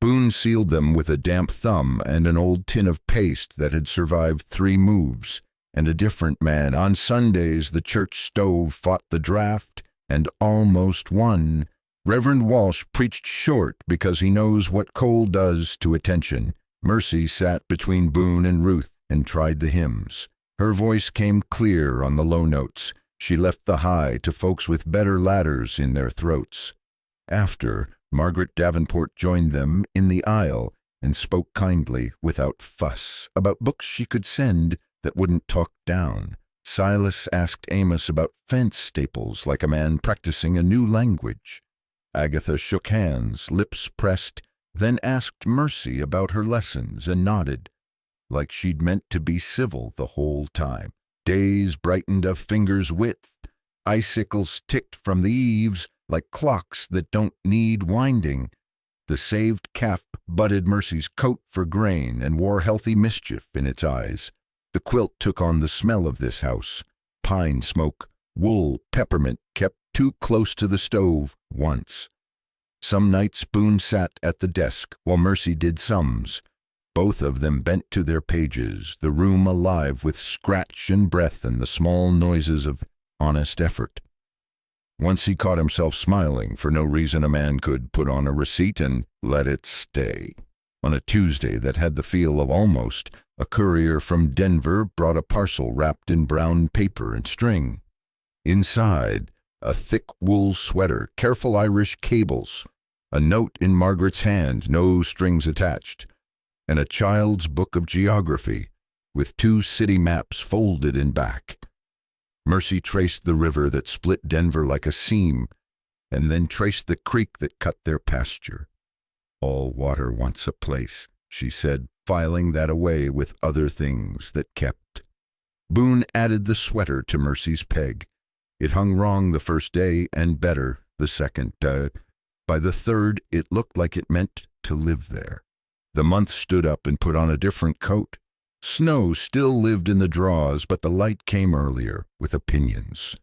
Boone sealed them with a damp thumb and an old tin of paste that had survived 3 moves, and a different man. On Sundays the church stove fought the draft and almost won. Reverend Walsh preached short because he knows what cold does to attention. Mercy sat between Boone and Ruth and tried the hymns. Her voice came clear on the low notes. She left the high to folks with better ladders in their throats. After, Margaret Davenport joined them in the aisle and spoke kindly, without fuss, about books she could send that wouldn't talk down. Silas asked Amos about fence staples like a man practicing a new language. Agatha shook hands, lips pressed, then asked Mercy about her lessons and nodded, like she'd meant to be civil the whole time. Days brightened a finger's width. Icicles ticked from the eaves like clocks that don't need winding. The saved calf butted Mercy's coat for grain and wore healthy mischief in its eyes. The quilt took on the smell of this house. Pine smoke, wool, peppermint kept too close to the stove once. Some nights Boone sat at the desk while Mercy did sums. Both of them bent to their pages, the room alive with scratch and breath and the small noises of honest effort. Once he caught himself smiling for no reason a man could put on a receipt and let it stay. On a Tuesday that had the feel of almost, a courier from Denver brought a parcel wrapped in brown paper and string. Inside, a thick wool sweater, careful Irish cables, a note in Margaret's hand, no strings attached, and a child's book of geography, with 2 city maps folded in back. Mercy traced the river that split Denver like a seam, and then traced the creek that cut their pasture. All water wants a place, she said, filing that away with other things that kept. Boone added the sweater to Mercy's peg. It hung wrong the first day and better the second. By the third, it looked like it meant to live there. The month stood up and put on a different coat. Snow still lived in the draws, but the light came earlier, with opinions.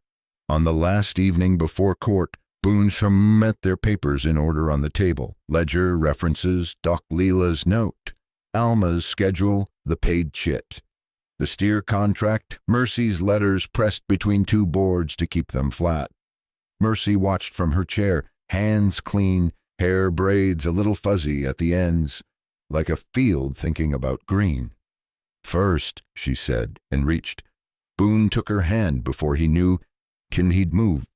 On the last evening before court, Boone met their papers in order on the table. Ledger, references, Doc Leela's note, Alma's schedule, the paid chit. The steer contract, Mercy's letters pressed between 2 boards to keep them flat. Mercy watched from her chair, hands clean, hair braids a little fuzzy at the ends, like a field thinking about green. First, she said, and reached. Boone took her hand before he knew he'd moved.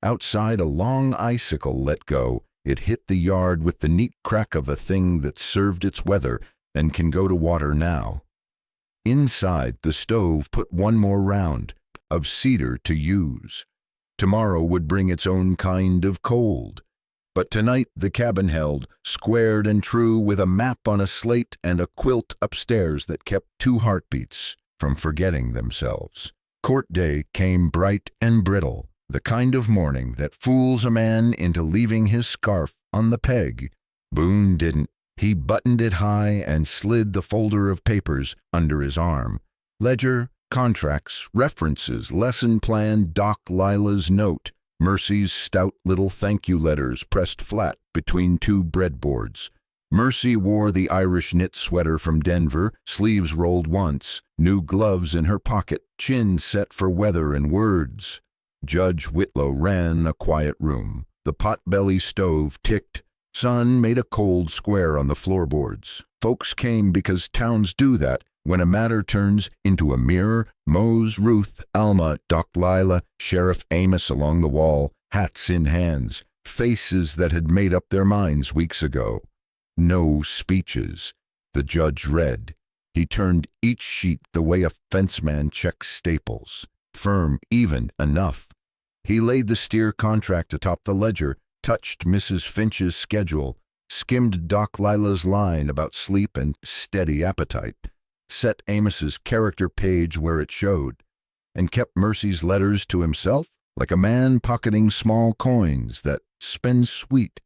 Outside, a long icicle let go. It hit the yard with the neat crack of a thing that served its weather and can go to water now. Inside, the stove put 1 more round of cedar to use. Tomorrow would bring its own kind of cold. But tonight the cabin held, squared and true, with a map on a slate and a quilt upstairs that kept 2 heartbeats from forgetting themselves. Court day came bright and brittle, the kind of morning that fools a man into leaving his scarf on the peg. Boone didn't. He buttoned it high and slid the folder of papers under his arm. Ledger, contracts, references, lesson plan, Doc Lila's note, Mercy's stout little thank-you letters pressed flat between 2 breadboards. Mercy wore the Irish knit sweater from Denver, sleeves rolled once, new gloves in her pocket, chin set for weather and words. Judge Whitlow ran a quiet room. The pot-belly stove ticked. Sun made a cold square on the floorboards. Folks came because towns do that. When a matter turns into a mirror, Mose, Ruth, Alma, Doc Lila, Sheriff Amos along the wall, hats in hands, faces that had made up their minds weeks ago. No speeches. The judge read. He turned each sheet the way a fenceman checks staples. Firm, even, enough. He laid the steer contract atop the ledger, touched Mrs. Finch's schedule, skimmed Doc Lila's line about sleep and steady appetite. set Amos's character page where it showed, and kept Mercy's letters to himself like a man pocketing small coins that spend sweet.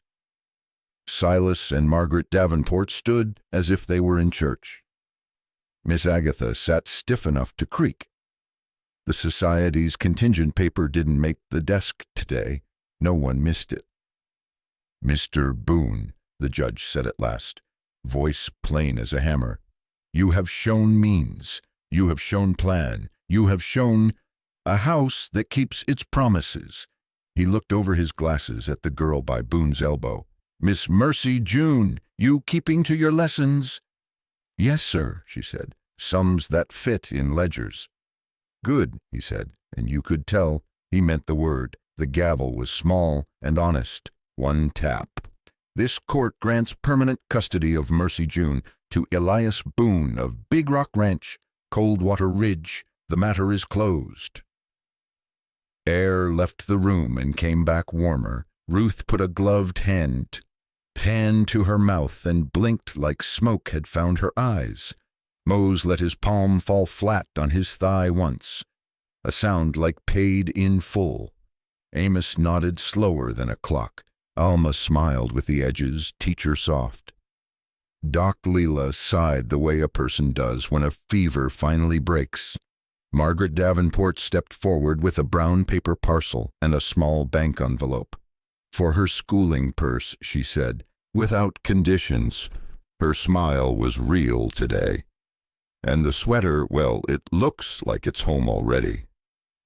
Silas and Margaret Davenport stood as if they were in church. Miss Agatha sat stiff enough to creak. The society's contingent paper didn't make the desk today. No one missed it. "Mr. Boone," the judge said at last, voice plain as a hammer, "you have shown means, you have shown plan, you have shown a house that keeps its promises." He looked over his glasses at the girl by Boone's elbow. "Miss Mercy June, you keeping to your lessons?" "Yes, sir," she said, "sums that fit in ledgers." "Good," he said, and you could tell he meant the word. The gavel was small and honest. One tap. "This court grants permanent custody of Mercy June to Elias Boone of Big Rock Ranch, Coldwater Ridge. The matter is closed." Air left the room and came back warmer. Ruth put a gloved hand to her mouth and blinked like smoke had found her eyes. Mose let his palm fall flat on his thigh once, a sound like paid in full. Amos nodded slower than a clock. Alma smiled with the edges, teacher soft. Doc Leela sighed the way a person does when a fever finally breaks. Margaret Davenport stepped forward with a brown paper parcel and a small bank envelope. "For her schooling purse," she said, "without conditions." Her smile was real today. "And the sweater, well, it looks like it's home already."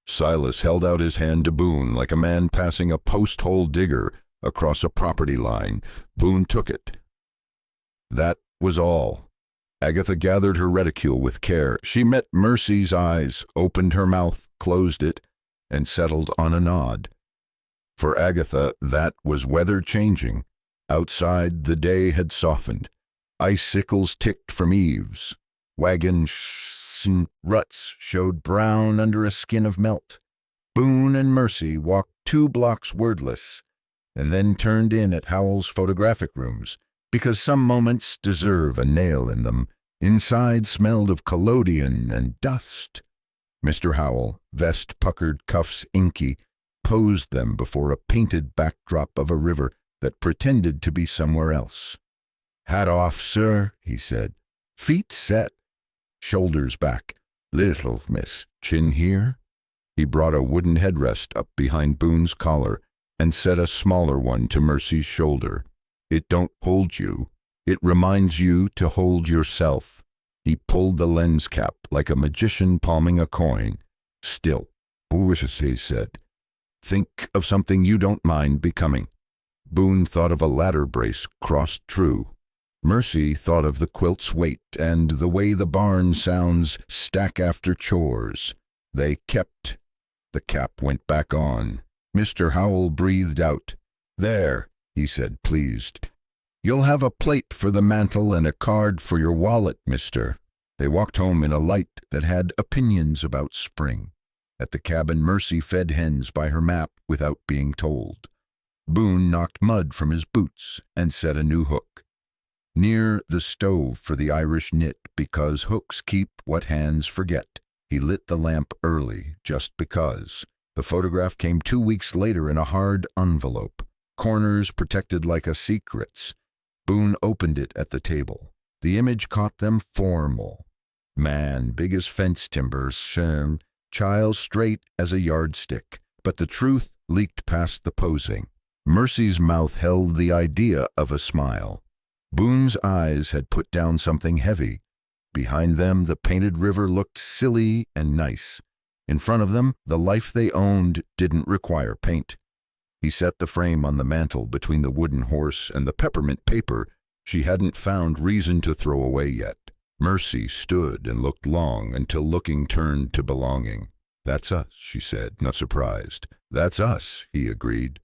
Silas held out his hand to Boone like a man passing a post-hole digger across a property line. Boone took it. That was all. Agatha gathered her reticule with care. She met Mercy's eyes, opened her mouth, closed it, and settled on a nod. For Agatha, that was weather changing. Outside, the day had softened. Icicles ticked from eaves. Wagon ruts showed brown under a skin of melt. Boone and Mercy walked 2 blocks wordless, and then turned in at Howell's photographic rooms, because some moments deserve a nail in them. Inside smelled of collodion and dust. Mr. Howell, vest puckered, cuffs inky, posed them before a painted backdrop of a river that pretended to be somewhere else. "Hat off, sir," he said. "Feet set. Shoulders back. Little miss, chin here." He brought a wooden headrest up behind Boone's collar and set a smaller one to Mercy's shoulder. "It don't hold you. It reminds you to hold yourself." He pulled the lens cap like a magician palming a coin. "Still," he said. "Think of something you don't mind becoming." Boone thought of a ladder brace crossed true. Mercy thought of the quilt's weight and the way the barn sounds stack after chores. They kept. The cap went back on. Mr. Howell breathed out. "There," he said, pleased. "You'll have a plate for the mantel and a card for your wallet, mister." They walked home in a light that had opinions about spring. At the cabin, Mercy fed hens by her map without being told. Boone knocked mud from his boots and set a new hook. Near the stove for the Irish knit, because hooks keep what hands forget. He lit the lamp early, just because. The photograph came 2 weeks later in a hard envelope, corners protected like a secret's. Boone opened it at the table. The image caught them formal. Man, big as fence timber, child straight as a yardstick. But the truth leaked past the posing. Mercy's mouth held the idea of a smile. Boone's eyes had put down something heavy. Behind them, the painted river looked silly and nice. In front of them, the life they owned didn't require paint. He set the frame on the mantel between the wooden horse and the peppermint paper she hadn't found reason to throw away yet. Mercy stood and looked long until looking turned to belonging. "That's us," she said, not surprised. "That's us," he agreed.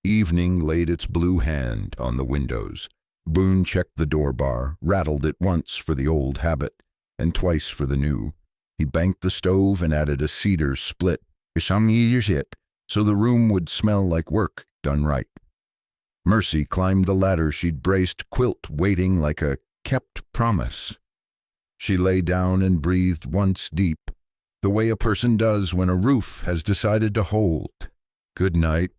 Evening laid its blue hand on the windows. Boone checked the door bar, rattled it once for the old habit, and twice for the new. He banked the stove and added a cedar split, so the room would smell like work done right. Mercy climbed the ladder she'd braced, quilt waiting like a kept promise. She lay down and breathed once deep, the way a person does when a roof has decided to hold. "Good night,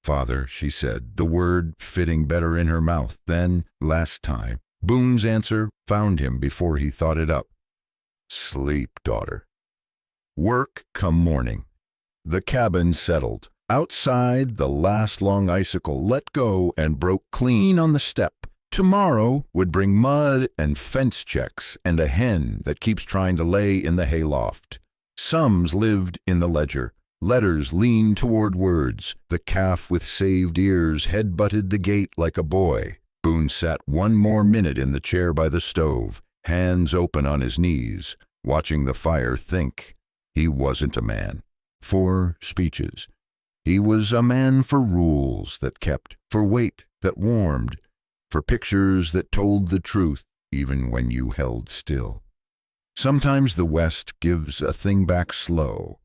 Father," she said, the word fitting better in her mouth than last time. Boone's answer found him before he thought it up. "Sleep, daughter." Work come morning. The cabin settled. Outside, the last long icicle let go and broke clean on the step. Tomorrow would bring mud and fence checks and a hen that keeps trying to lay in the hayloft. Sums lived in the ledger. Letters leaned toward words. The calf with saved ears head-butted the gate like a boy. Boone sat one more minute in the chair by the stove, hands open on his knees, watching the fire think. He wasn't a man for speeches. He was a man for rules that kept, for weight that warmed, for pictures that told the truth even when you held still. Sometimes the West gives a thing back slow.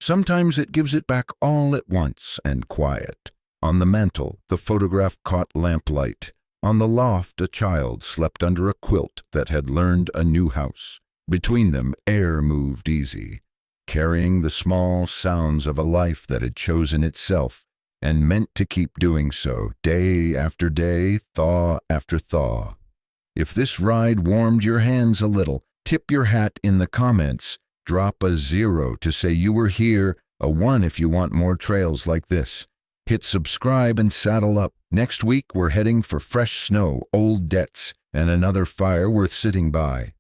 Sometimes it gives it back all at once and quiet. On the mantel, the photograph caught lamplight. On the loft, a child slept under a quilt that had learned a new house. Between them, air moved easy, carrying the small sounds of a life that had chosen itself and meant to keep doing so, day after day, thaw after thaw. If this ride warmed your hands a little, tip your hat in the comments. Drop a 0 to say you were here, a 1 if you want more trails like this. Hit subscribe and saddle up. Next week we're heading for fresh snow, old debts, and another fire worth sitting by.